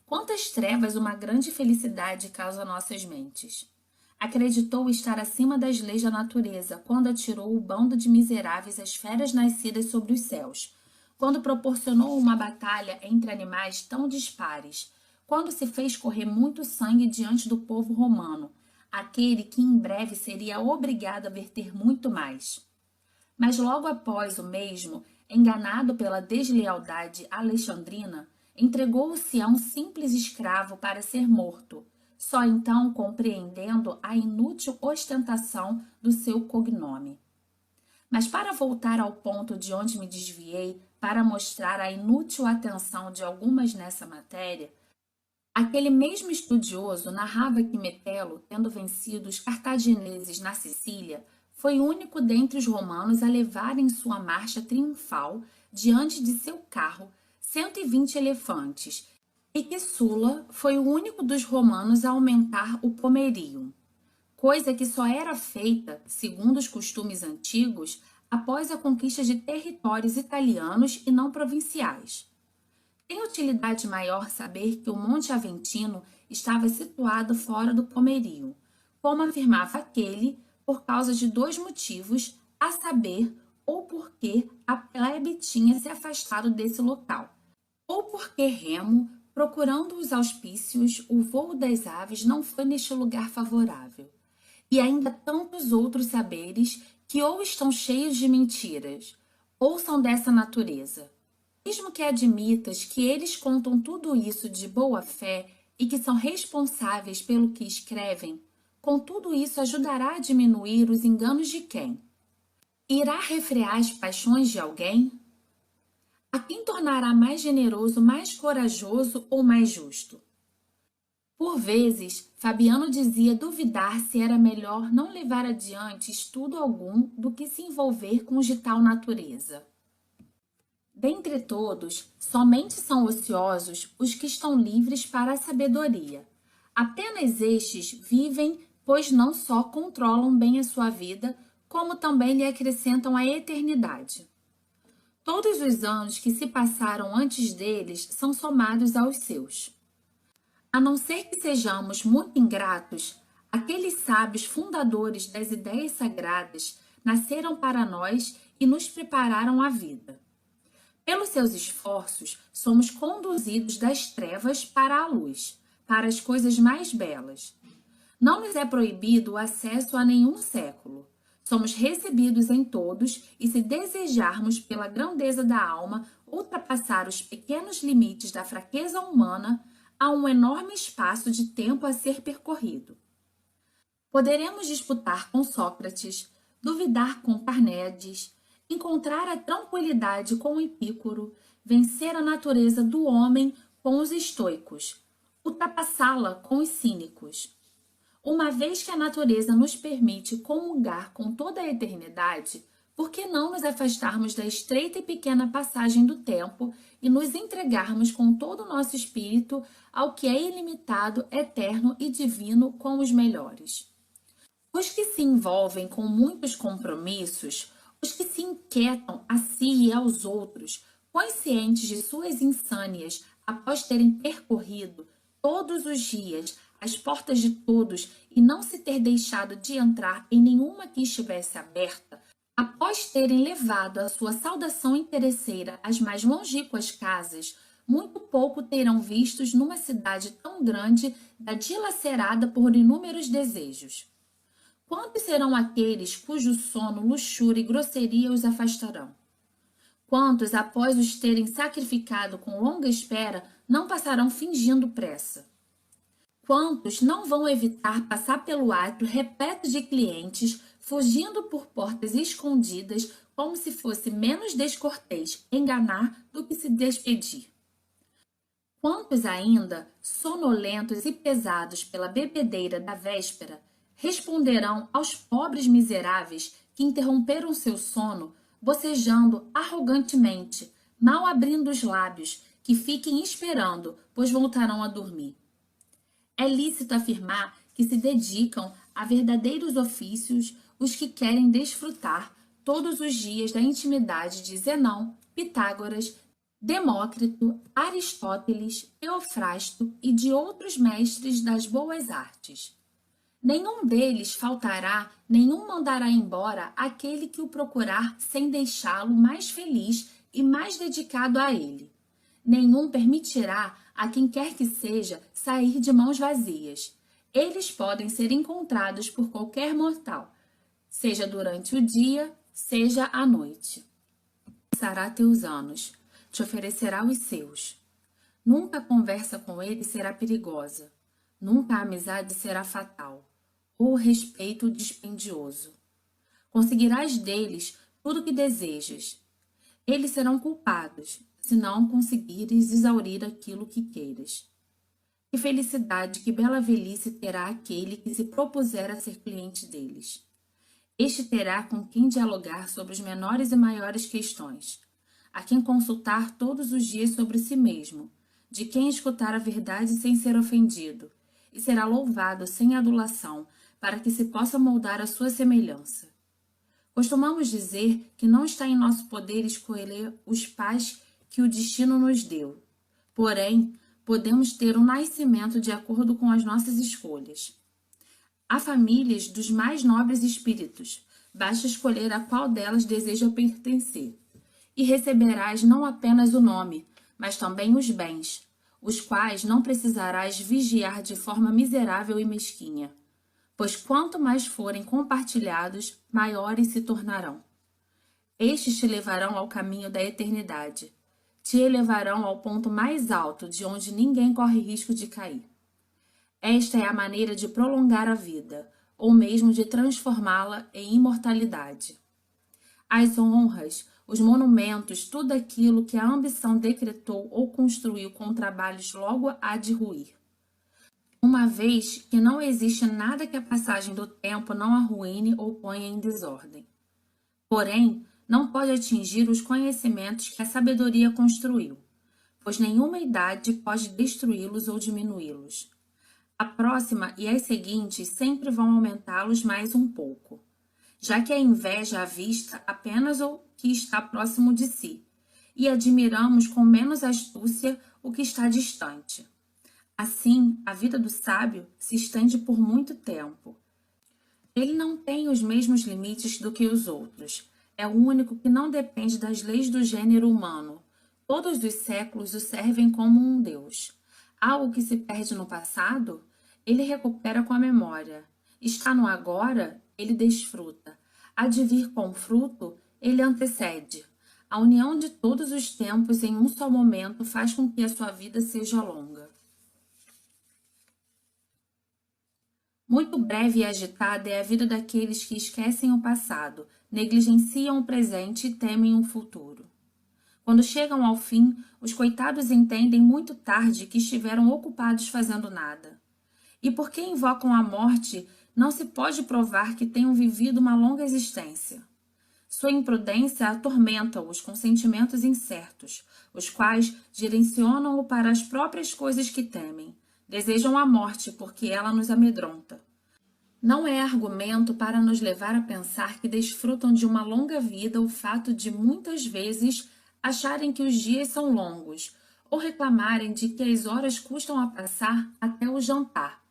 Quantas trevas uma grande felicidade causa a nossas mentes! Acreditou estar acima das leis da natureza quando atirou o bando de miseráveis às feras nascidas sobre os céus, quando proporcionou uma batalha entre animais tão dispares, quando se fez correr muito sangue diante do povo romano, aquele que em breve seria obrigado a verter muito mais. Mas logo após o mesmo, enganado pela deslealdade alexandrina, entregou-se a um simples escravo para ser morto, só então compreendendo a inútil ostentação do seu cognome. Mas para voltar ao ponto de onde me desviei, para mostrar a inútil atenção de algumas nessa matéria, aquele mesmo estudioso narrava que Metelo, tendo vencido os cartagineses na Sicília, foi o único dentre os romanos a levar em sua marcha triunfal, diante de seu carro, 120 elefantes, e que Sula foi o único dos romanos a aumentar o pomerio, coisa que só era feita, segundo os costumes antigos, após a conquista de territórios italianos e não provinciais. Tem utilidade maior saber que o Monte Aventino estava situado fora do pomerio, como afirmava aquele, por causa de dois motivos, a saber, ou porque a plebe tinha se afastado desse local, ou porque Remo, procurando os auspícios, o voo das aves não foi neste lugar favorável. E ainda tantos outros saberes que ou estão cheios de mentiras, ou são dessa natureza. Mesmo que admitas que eles contam tudo isso de boa fé e que são responsáveis pelo que escrevem, com tudo isso ajudará a diminuir os enganos de quem? Irá refrear as paixões de alguém? A quem tornará mais generoso, mais corajoso ou mais justo? Por vezes, Fabiano dizia duvidar se era melhor não levar adiante estudo algum do que se envolver com de tal natureza. Dentre todos, somente são ociosos os que estão livres para a sabedoria. Apenas estes vivem pois não só controlam bem a sua vida, como também lhe acrescentam a eternidade. Todos os anos que se passaram antes deles são somados aos seus. A não ser que sejamos muito ingratos, aqueles sábios fundadores das ideias sagradas nasceram para nós e nos prepararam a vida. Pelos seus esforços, somos conduzidos das trevas para a luz, para as coisas mais belas. Não nos é proibido o acesso a nenhum século. Somos recebidos em todos e, se desejarmos, pela grandeza da alma, ultrapassar os pequenos limites da fraqueza humana, há um enorme espaço de tempo a ser percorrido. Poderemos disputar com Sócrates, duvidar com Carneades, encontrar a tranquilidade com Epícoro, vencer a natureza do homem com os estoicos, ultrapassá-la com os cínicos. Uma vez que a natureza nos permite comungar com toda a eternidade, por que não nos afastarmos da estreita e pequena passagem do tempo e nos entregarmos com todo o nosso espírito ao que é ilimitado, eterno e divino com os melhores? Os que se envolvem com muitos compromissos, os que se inquietam a si e aos outros, conscientes de suas insânias após terem percorrido todos os dias as portas de todos e não se ter deixado de entrar em nenhuma que estivesse aberta, após terem levado a sua saudação interesseira às mais longínquas casas, muito pouco terão vistos numa cidade tão grande da dilacerada por inúmeros desejos. Quantos serão aqueles cujo sono, luxúria e grosseria os afastarão? Quantos, após os terem sacrificado com longa espera, não passarão fingindo pressa? Quantos não vão evitar passar pelo átrio repleto de clientes, fugindo por portas escondidas, como se fosse menos descortês enganar do que se despedir? Quantos ainda, sonolentos e pesados pela bebedeira da véspera, responderão aos pobres miseráveis que interromperam seu sono, bocejando arrogantemente, mal abrindo os lábios, que fiquem esperando, pois voltarão a dormir? É lícito afirmar que se dedicam a verdadeiros ofícios os que querem desfrutar todos os dias da intimidade de Zenão, Pitágoras, Demócrito, Aristóteles, Teofrasto e de outros mestres das boas artes. Nenhum deles faltará, nenhum mandará embora aquele que o procurar sem deixá-lo mais feliz e mais dedicado a ele. Nenhum permitirá a quem quer que seja sair de mãos vazias. Eles podem ser encontrados por qualquer mortal, seja durante o dia, seja à noite. Passará teus anos, te oferecerá os seus. Nunca a conversa com ele será perigosa, nunca a amizade será fatal, ou o respeito dispendioso. Conseguirás deles tudo o que desejas. Eles serão culpados, se não conseguires exaurir aquilo que queiras. Que felicidade, que bela velhice terá aquele que se propuser a ser cliente deles. Este terá com quem dialogar sobre as menores e maiores questões, a quem consultar todos os dias sobre si mesmo, de quem escutar a verdade sem ser ofendido, e será louvado sem adulação, para que se possa moldar a sua semelhança. Costumamos dizer que não está em nosso poder escolher os pais que o destino nos deu. Porém, podemos ter um nascimento de acordo com as nossas escolhas. Há famílias dos mais nobres espíritos, basta escolher a qual delas deseja pertencer, e receberás não apenas o nome, mas também os bens, os quais não precisarás vigiar de forma miserável e mesquinha, pois quanto mais forem compartilhados, maiores se tornarão. Estes te levarão ao caminho da eternidade, te elevarão ao ponto mais alto de onde ninguém corre risco de cair. Esta é a maneira de prolongar a vida, ou mesmo de transformá-la em imortalidade. As honras, os monumentos, tudo aquilo que a ambição decretou ou construiu com trabalhos logo há de ruir. Uma vez que não existe nada que a passagem do tempo não arruine ou ponha em desordem. Porém, não pode atingir os conhecimentos que a sabedoria construiu, pois nenhuma idade pode destruí-los ou diminuí-los. A próxima e as seguintes sempre vão aumentá-los mais um pouco, já que a inveja avista apenas o que está próximo de si, e admiramos com menos astúcia o que está distante. Assim, a vida do sábio se estende por muito tempo. Ele não tem os mesmos limites do que os outros. É o único que não depende das leis do gênero humano. Todos os séculos o servem como um Deus. Algo que se perde no passado, ele recupera com a memória. Está no agora, ele desfruta. Há de vir com fruto, ele antecede. A união de todos os tempos em um só momento faz com que a sua vida seja longa. Muito breve e agitada é a vida daqueles que esquecem o passado, negligenciam o presente e temem o futuro. Quando chegam ao fim, os coitados entendem muito tarde que estiveram ocupados fazendo nada. E porque invocam a morte, não se pode provar que tenham vivido uma longa existência. Sua imprudência atormenta-os com sentimentos incertos, os quais direcionam-o para as próprias coisas que temem. Desejam a morte porque ela nos amedronta. Não é argumento para nos levar a pensar que desfrutam de uma longa vida o fato de muitas vezes acharem que os dias são longos, ou reclamarem de que as horas custam a passar até o jantar,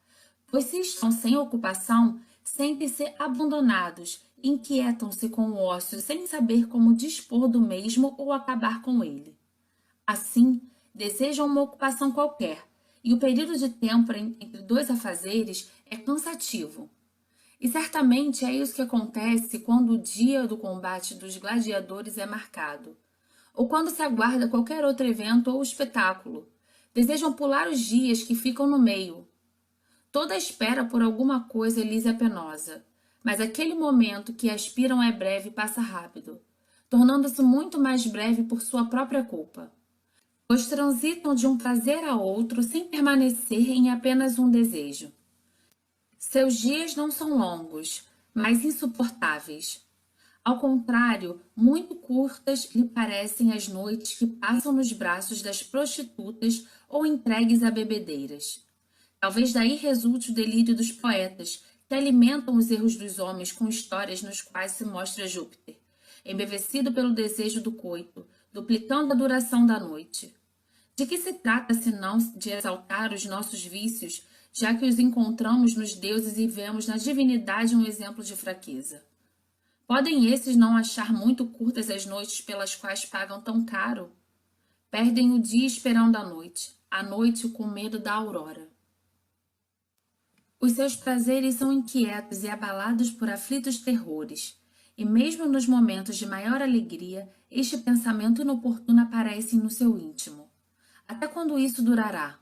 pois se estão sem ocupação, sentem-se abandonados, inquietam-se com o ócio sem saber como dispor do mesmo ou acabar com ele. Assim, desejam uma ocupação qualquer, e o período de tempo entre dois afazeres é cansativo. E certamente é isso que acontece quando o dia do combate dos gladiadores é marcado, ou quando se aguarda qualquer outro evento ou espetáculo. Desejam pular os dias que ficam no meio. Toda espera por alguma coisa lhes é penosa, mas aquele momento que aspiram é breve e passa rápido, tornando-se muito mais breve por sua própria culpa. Pois transitam de um prazer a outro sem permanecer em apenas um desejo. Seus dias não são longos, mas insuportáveis. Ao contrário, muito curtas lhe parecem as noites que passam nos braços das prostitutas ou entregues a bebedeiras. Talvez daí resulte o delírio dos poetas, que alimentam os erros dos homens com histórias nos quais se mostra Júpiter, embevecido pelo desejo do coito, duplicando a duração da noite. De que se trata, senão, de exaltar os nossos vícios, já que os encontramos nos deuses e vemos na divindade um exemplo de fraqueza? Podem esses não achar muito curtas as noites pelas quais pagam tão caro? Perdem o dia esperando a noite com medo da aurora. Os seus prazeres são inquietos e abalados por aflitos terrores, e mesmo nos momentos de maior alegria, este pensamento inoportuno aparece no seu íntimo. Até quando isso durará?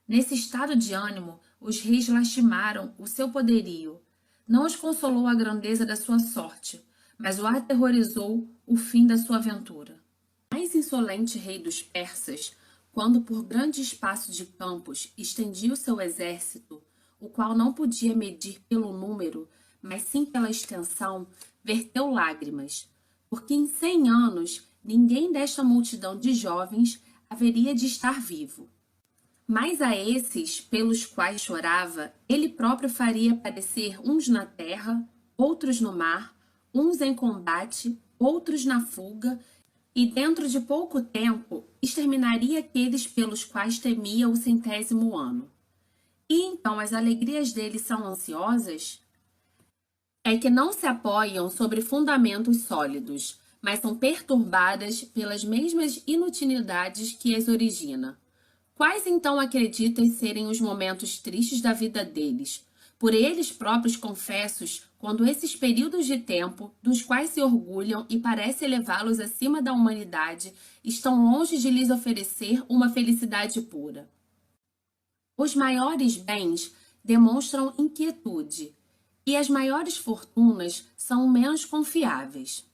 Nesse estado de ânimo, os reis lastimaram o seu poderio. Não os consolou a grandeza da sua sorte, mas o aterrorizou o fim da sua aventura. O mais insolente rei dos persas, quando por grande espaço de campos estendia o seu exército, o qual não podia medir pelo número, mas sim pela extensão, verteu lágrimas, porque em 100 anos ninguém desta multidão de jovens haveria de estar vivo. Mas a esses, pelos quais chorava, ele próprio faria aparecer uns na terra, outros no mar, uns em combate, outros na fuga, e dentro de pouco tempo exterminaria aqueles pelos quais temia o 100º ano. E então as alegrias dele são ansiosas? É que não se apoiam sobre fundamentos sólidos, mas são perturbadas pelas mesmas inutilidades que as origina. Quais então acreditam serem os momentos tristes da vida deles, por eles próprios confessos, quando esses períodos de tempo, dos quais se orgulham e parece elevá-los acima da humanidade, estão longe de lhes oferecer uma felicidade pura? Os maiores bens demonstram inquietude, e as maiores fortunas são menos confiáveis.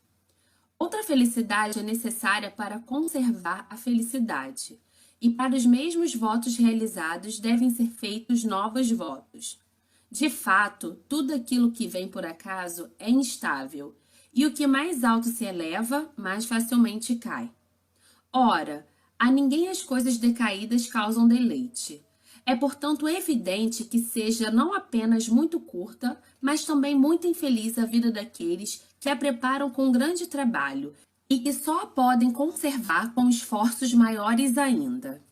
Outra felicidade é necessária para conservar a felicidade, e para os mesmos votos realizados devem ser feitos novos votos. De fato, tudo aquilo que vem por acaso é instável, e o que mais alto se eleva, mais facilmente cai. Ora, a ninguém as coisas decaídas causam deleite. É, portanto, evidente que seja não apenas muito curta, mas também muito infeliz a vida daqueles que a preparam com grande trabalho e que só a podem conservar com esforços maiores ainda.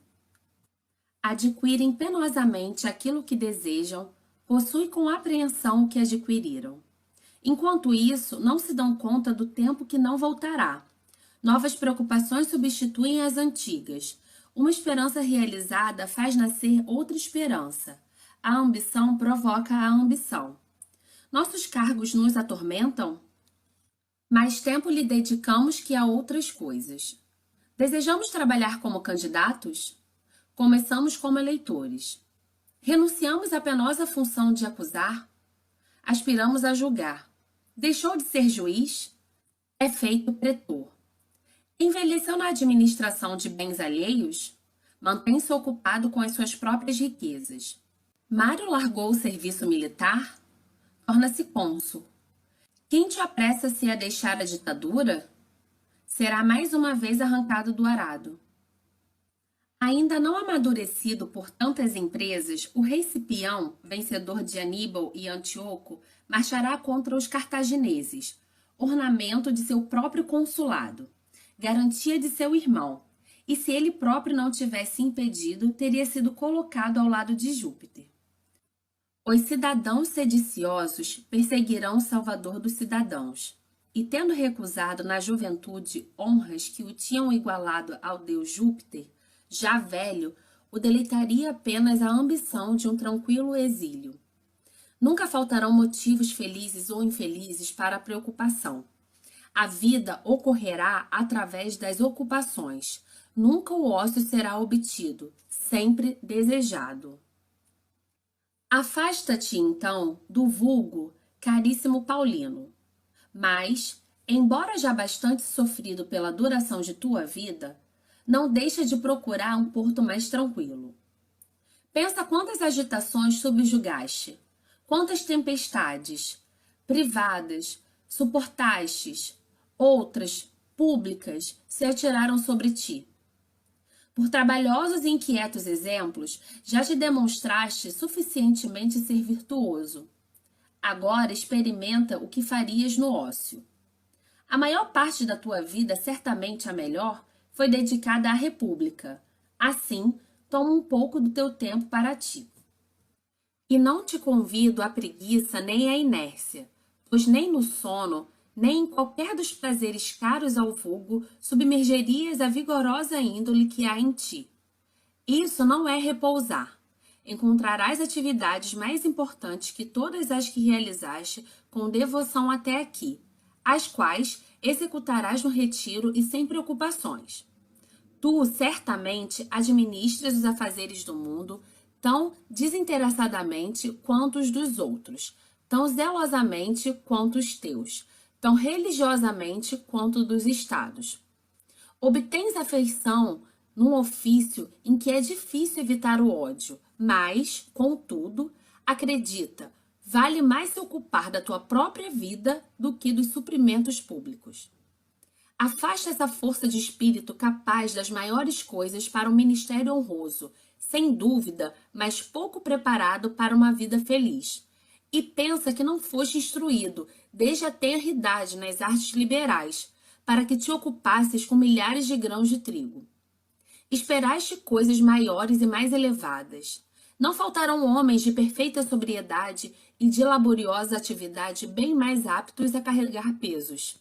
Adquirem penosamente aquilo que desejam, possuem com apreensão o que adquiriram. Enquanto isso, não se dão conta do tempo que não voltará. Novas preocupações substituem as antigas. Uma esperança realizada faz nascer outra esperança. A ambição provoca a ambição. Nossos cargos nos atormentam? Mais tempo lhe dedicamos que a outras coisas. Desejamos trabalhar como candidatos? Começamos como eleitores. Renunciamos à penosa função de acusar? Aspiramos a julgar. Deixou de ser juiz? É feito pretor. Envelheceu na administração de bens alheios? Mantém-se ocupado com as suas próprias riquezas. Mário largou o serviço militar? Torna-se cônsul. Quem te apressa-se a deixar a ditadura? Será mais uma vez arrancado do arado. Ainda não amadurecido por tantas empresas, o rei Cipião, vencedor de Aníbal e Antíoco, marchará contra os cartagineses, ornamento de seu próprio consulado, garantia de seu irmão, e se ele próprio não tivesse impedido, teria sido colocado ao lado de Júpiter. Os cidadãos sediciosos perseguirão o salvador dos cidadãos, e tendo recusado na juventude honras que o tinham igualado ao deus Júpiter, já velho, o deleitaria apenas a ambição de um tranquilo exílio. Nunca faltarão motivos felizes ou infelizes para a preocupação. A vida ocorrerá através das ocupações. Nunca o ócio será obtido, sempre desejado. Afasta-te, então, do vulgo, caríssimo Paulino. Mas, embora já bastante sofrido pela duração de tua vida, não deixa de procurar um porto mais tranquilo. Pensa quantas agitações subjugaste, quantas tempestades, privadas, suportastes, outras, públicas, se atiraram sobre ti. Por trabalhosos e inquietos exemplos, já te demonstraste suficientemente ser virtuoso. Agora experimenta o que farias no ócio. A maior parte da tua vida, certamente a melhor, foi dedicada à República. Assim, toma um pouco do teu tempo para ti. E não te convido à preguiça nem à inércia, pois nem no sono, nem em qualquer dos prazeres caros ao vulgo, submergerias a vigorosa índole que há em ti. Isso não é repousar. Encontrarás atividades mais importantes que todas as que realizaste com devoção até aqui, as quais executarás no retiro e sem preocupações. Tu, certamente, administras os afazeres do mundo tão desinteressadamente quanto os dos outros, tão zelosamente quanto os teus, tão religiosamente quanto dos estados. Obtens afeição num ofício em que é difícil evitar o ódio, mas, contudo, acredita, vale mais se ocupar da tua própria vida do que dos suprimentos públicos. Afasta essa força de espírito capaz das maiores coisas para um ministério honroso, sem dúvida, mas pouco preparado para uma vida feliz. E pensa que não foste instruído, desde a tenra idade, nas artes liberais, para que te ocupasses com milhares de grãos de trigo. Esperaste coisas maiores e mais elevadas. Não faltarão homens de perfeita sobriedade e de laboriosa atividade bem mais aptos a carregar pesos.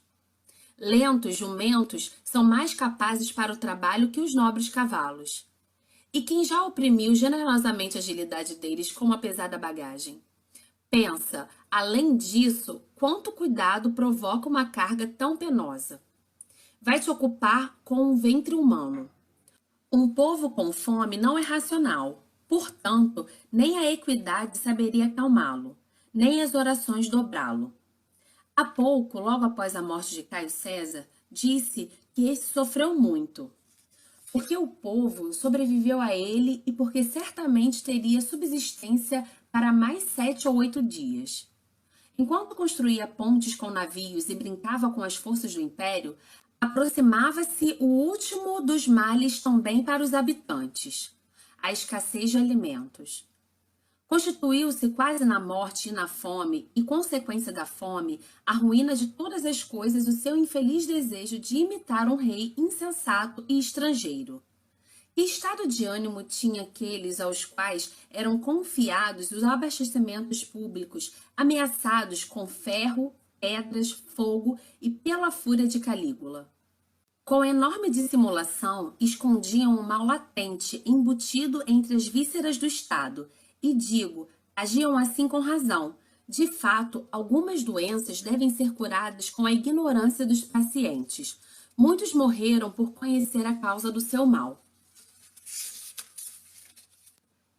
Lentos jumentos são mais capazes para o trabalho que os nobres cavalos. E quem já oprimiu generosamente a agilidade deles com uma pesada bagagem? Pensa, além disso, quanto cuidado provoca uma carga tão penosa. Vai te ocupar com um ventre humano. Um povo com fome não é racional, portanto, nem a equidade saberia acalmá-lo, nem as orações dobrá-lo. Há pouco, logo após a morte de Caio César, disse que esse sofreu muito, porque o povo sobreviveu a ele e porque certamente teria subsistência para mais 7 ou 8 dias. Enquanto construía pontes com navios e brincava com as forças do império, aproximava-se o último dos males também para os habitantes. a escassez de alimentos. Constituiu-se quase na morte e na fome, e consequência da fome, a ruína de todas as coisas, o seu infeliz desejo de imitar um rei insensato e estrangeiro. Que estado de ânimo tinha aqueles aos quais eram confiados os abastecimentos públicos, ameaçados com ferro, pedras, fogo e pela fúria de Calígula? Com enorme dissimulação, escondiam um mal latente embutido entre as vísceras do Estado, e digo, agiam assim com razão. De fato, algumas doenças devem ser curadas com a ignorância dos pacientes. Muitos morreram por conhecer a causa do seu mal.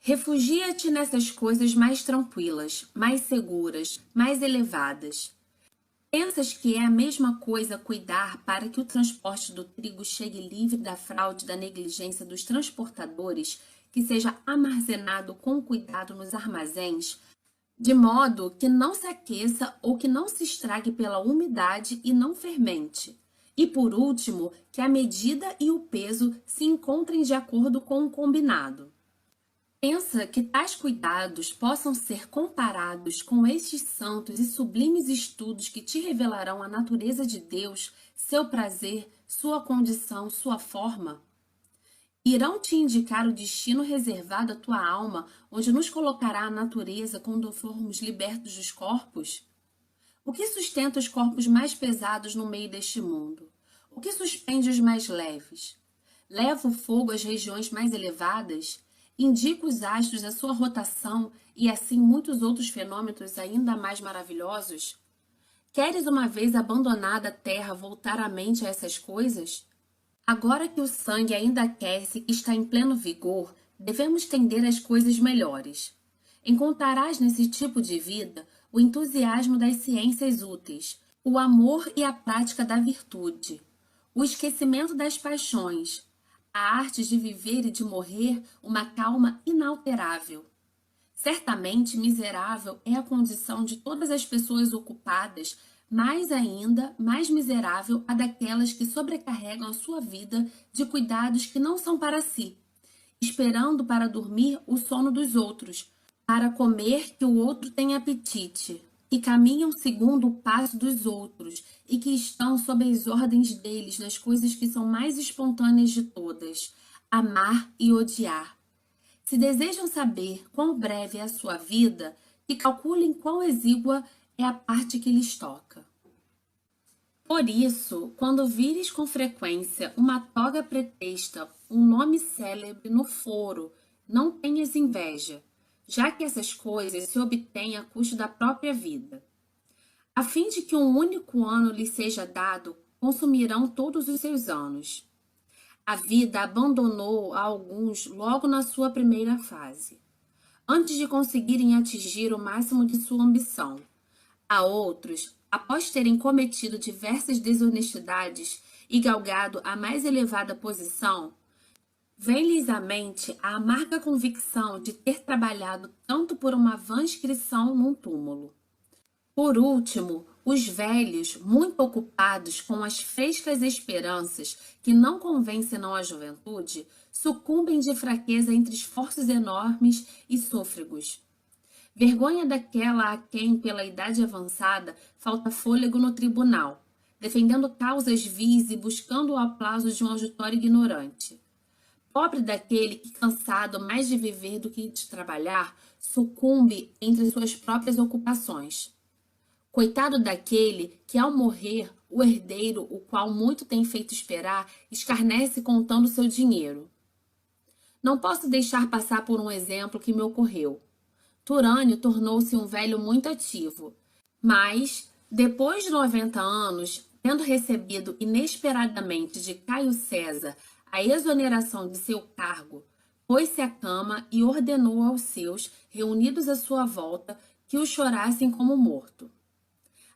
Refugia-te nessas coisas mais tranquilas, mais seguras, mais elevadas. Pensas que é a mesma coisa cuidar para que o transporte do trigo chegue livre da fraude e da negligência dos transportadores, que seja armazenado com cuidado nos armazéns, de modo que não se aqueça ou que não se estrague pela umidade e não fermente. E, por último, que a medida e o peso se encontrem de acordo com o combinado. Pensa que tais cuidados possam ser comparados com estes santos e sublimes estudos que te revelarão a natureza de Deus, seu prazer, sua condição, sua forma? Irão te indicar o destino reservado à tua alma, onde nos colocará a natureza quando formos libertos dos corpos? O que sustenta os corpos mais pesados no meio deste mundo? O que suspende os mais leves? Leva o fogo às regiões mais elevadas? Indica os astros a sua rotação e assim muitos outros fenômenos ainda mais maravilhosos? Queres uma vez abandonada a terra voltar a mente a essas coisas? Agora que o sangue ainda aquece e está em pleno vigor, devemos tender às coisas melhores. Encontrarás nesse tipo de vida o entusiasmo das ciências úteis, o amor e a prática da virtude, o esquecimento das paixões, a arte de viver e de morrer uma calma inalterável. Certamente miserável é a condição de todas as pessoas ocupadas, mais ainda, mais miserável a daquelas que sobrecarregam a sua vida de cuidados que não são para si, esperando para dormir o sono dos outros, para comer que o outro tem apetite, que caminham segundo o passo dos outros e que estão sob as ordens deles nas coisas que são mais espontâneas de todas, amar e odiar. Se desejam saber quão breve é a sua vida, que calculem quão exígua é a parte que lhes toca. Por isso, quando vires com frequência uma toga pretexta, um nome célebre no foro, não tenhas inveja, já que essas coisas se obtêm a custo da própria vida. A fim de que um único ano lhe seja dado, consumirão todos os seus anos. A vida abandonou a alguns logo na sua primeira fase, antes de conseguirem atingir o máximo de sua ambição. A outros, após terem cometido diversas desonestidades e galgado a mais elevada posição, vem-lhes à mente a amarga convicção de ter trabalhado tanto por uma vã inscrição num túmulo. Por último, os velhos, muito ocupados com as frescas esperanças que não convencem a juventude, sucumbem de fraqueza entre esforços enormes e sôfregos. Vergonha daquela a quem, pela idade avançada, falta fôlego no tribunal, defendendo causas vis e buscando o aplauso de um auditório ignorante. Pobre daquele que, cansado mais de viver do que de trabalhar, sucumbe entre suas próprias ocupações. Coitado daquele que, ao morrer, o herdeiro, o qual muito tem feito esperar, escarnece contando seu dinheiro. Não posso deixar passar por um exemplo que me ocorreu. Turânio tornou-se um velho muito ativo, mas, depois de 90 anos, tendo recebido inesperadamente de Caio César a exoneração de seu cargo, pôs-se à cama e ordenou aos seus, reunidos à sua volta, que o chorassem como morto.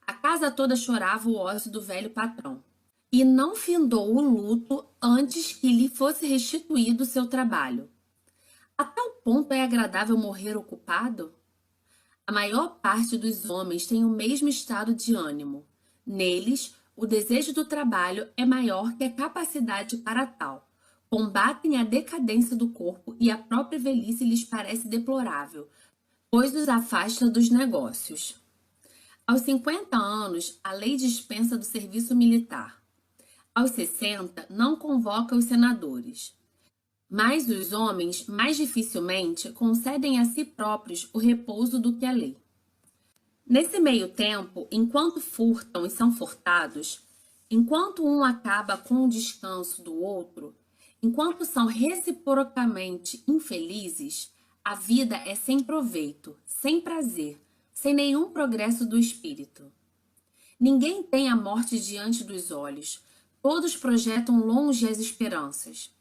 A casa toda chorava o ócio do velho patrão, e não findou o luto antes que lhe fosse restituído seu trabalho. A tal ponto é agradável morrer ocupado? A maior parte dos homens tem o mesmo estado de ânimo. Neles, o desejo do trabalho é maior que a capacidade para tal. combatem a decadência do corpo e a própria velhice lhes parece deplorável, pois os afasta dos negócios. Aos 50 anos, a lei dispensa do serviço militar. Aos 60, não convoca os senadores. Mas os homens mais dificilmente concedem a si próprios o repouso do que a lei. Nesse meio tempo, enquanto furtam e são furtados, enquanto um acaba com o descanso do outro, enquanto são reciprocamente infelizes, a vida é sem proveito, sem prazer, sem nenhum progresso do espírito. Ninguém tem a morte diante dos olhos, todos projetam longe as esperanças.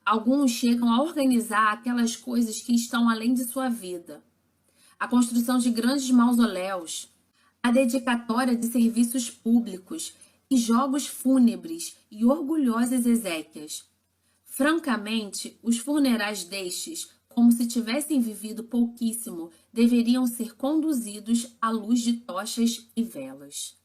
Alguns chegam a organizar aquelas coisas que estão além de sua vida. A construção de grandes mausoléus, a dedicatória de serviços públicos e jogos fúnebres e orgulhosas exéquias. Francamente, os funerais destes, como se tivessem vivido pouquíssimo, deveriam ser conduzidos à luz de tochas e velas.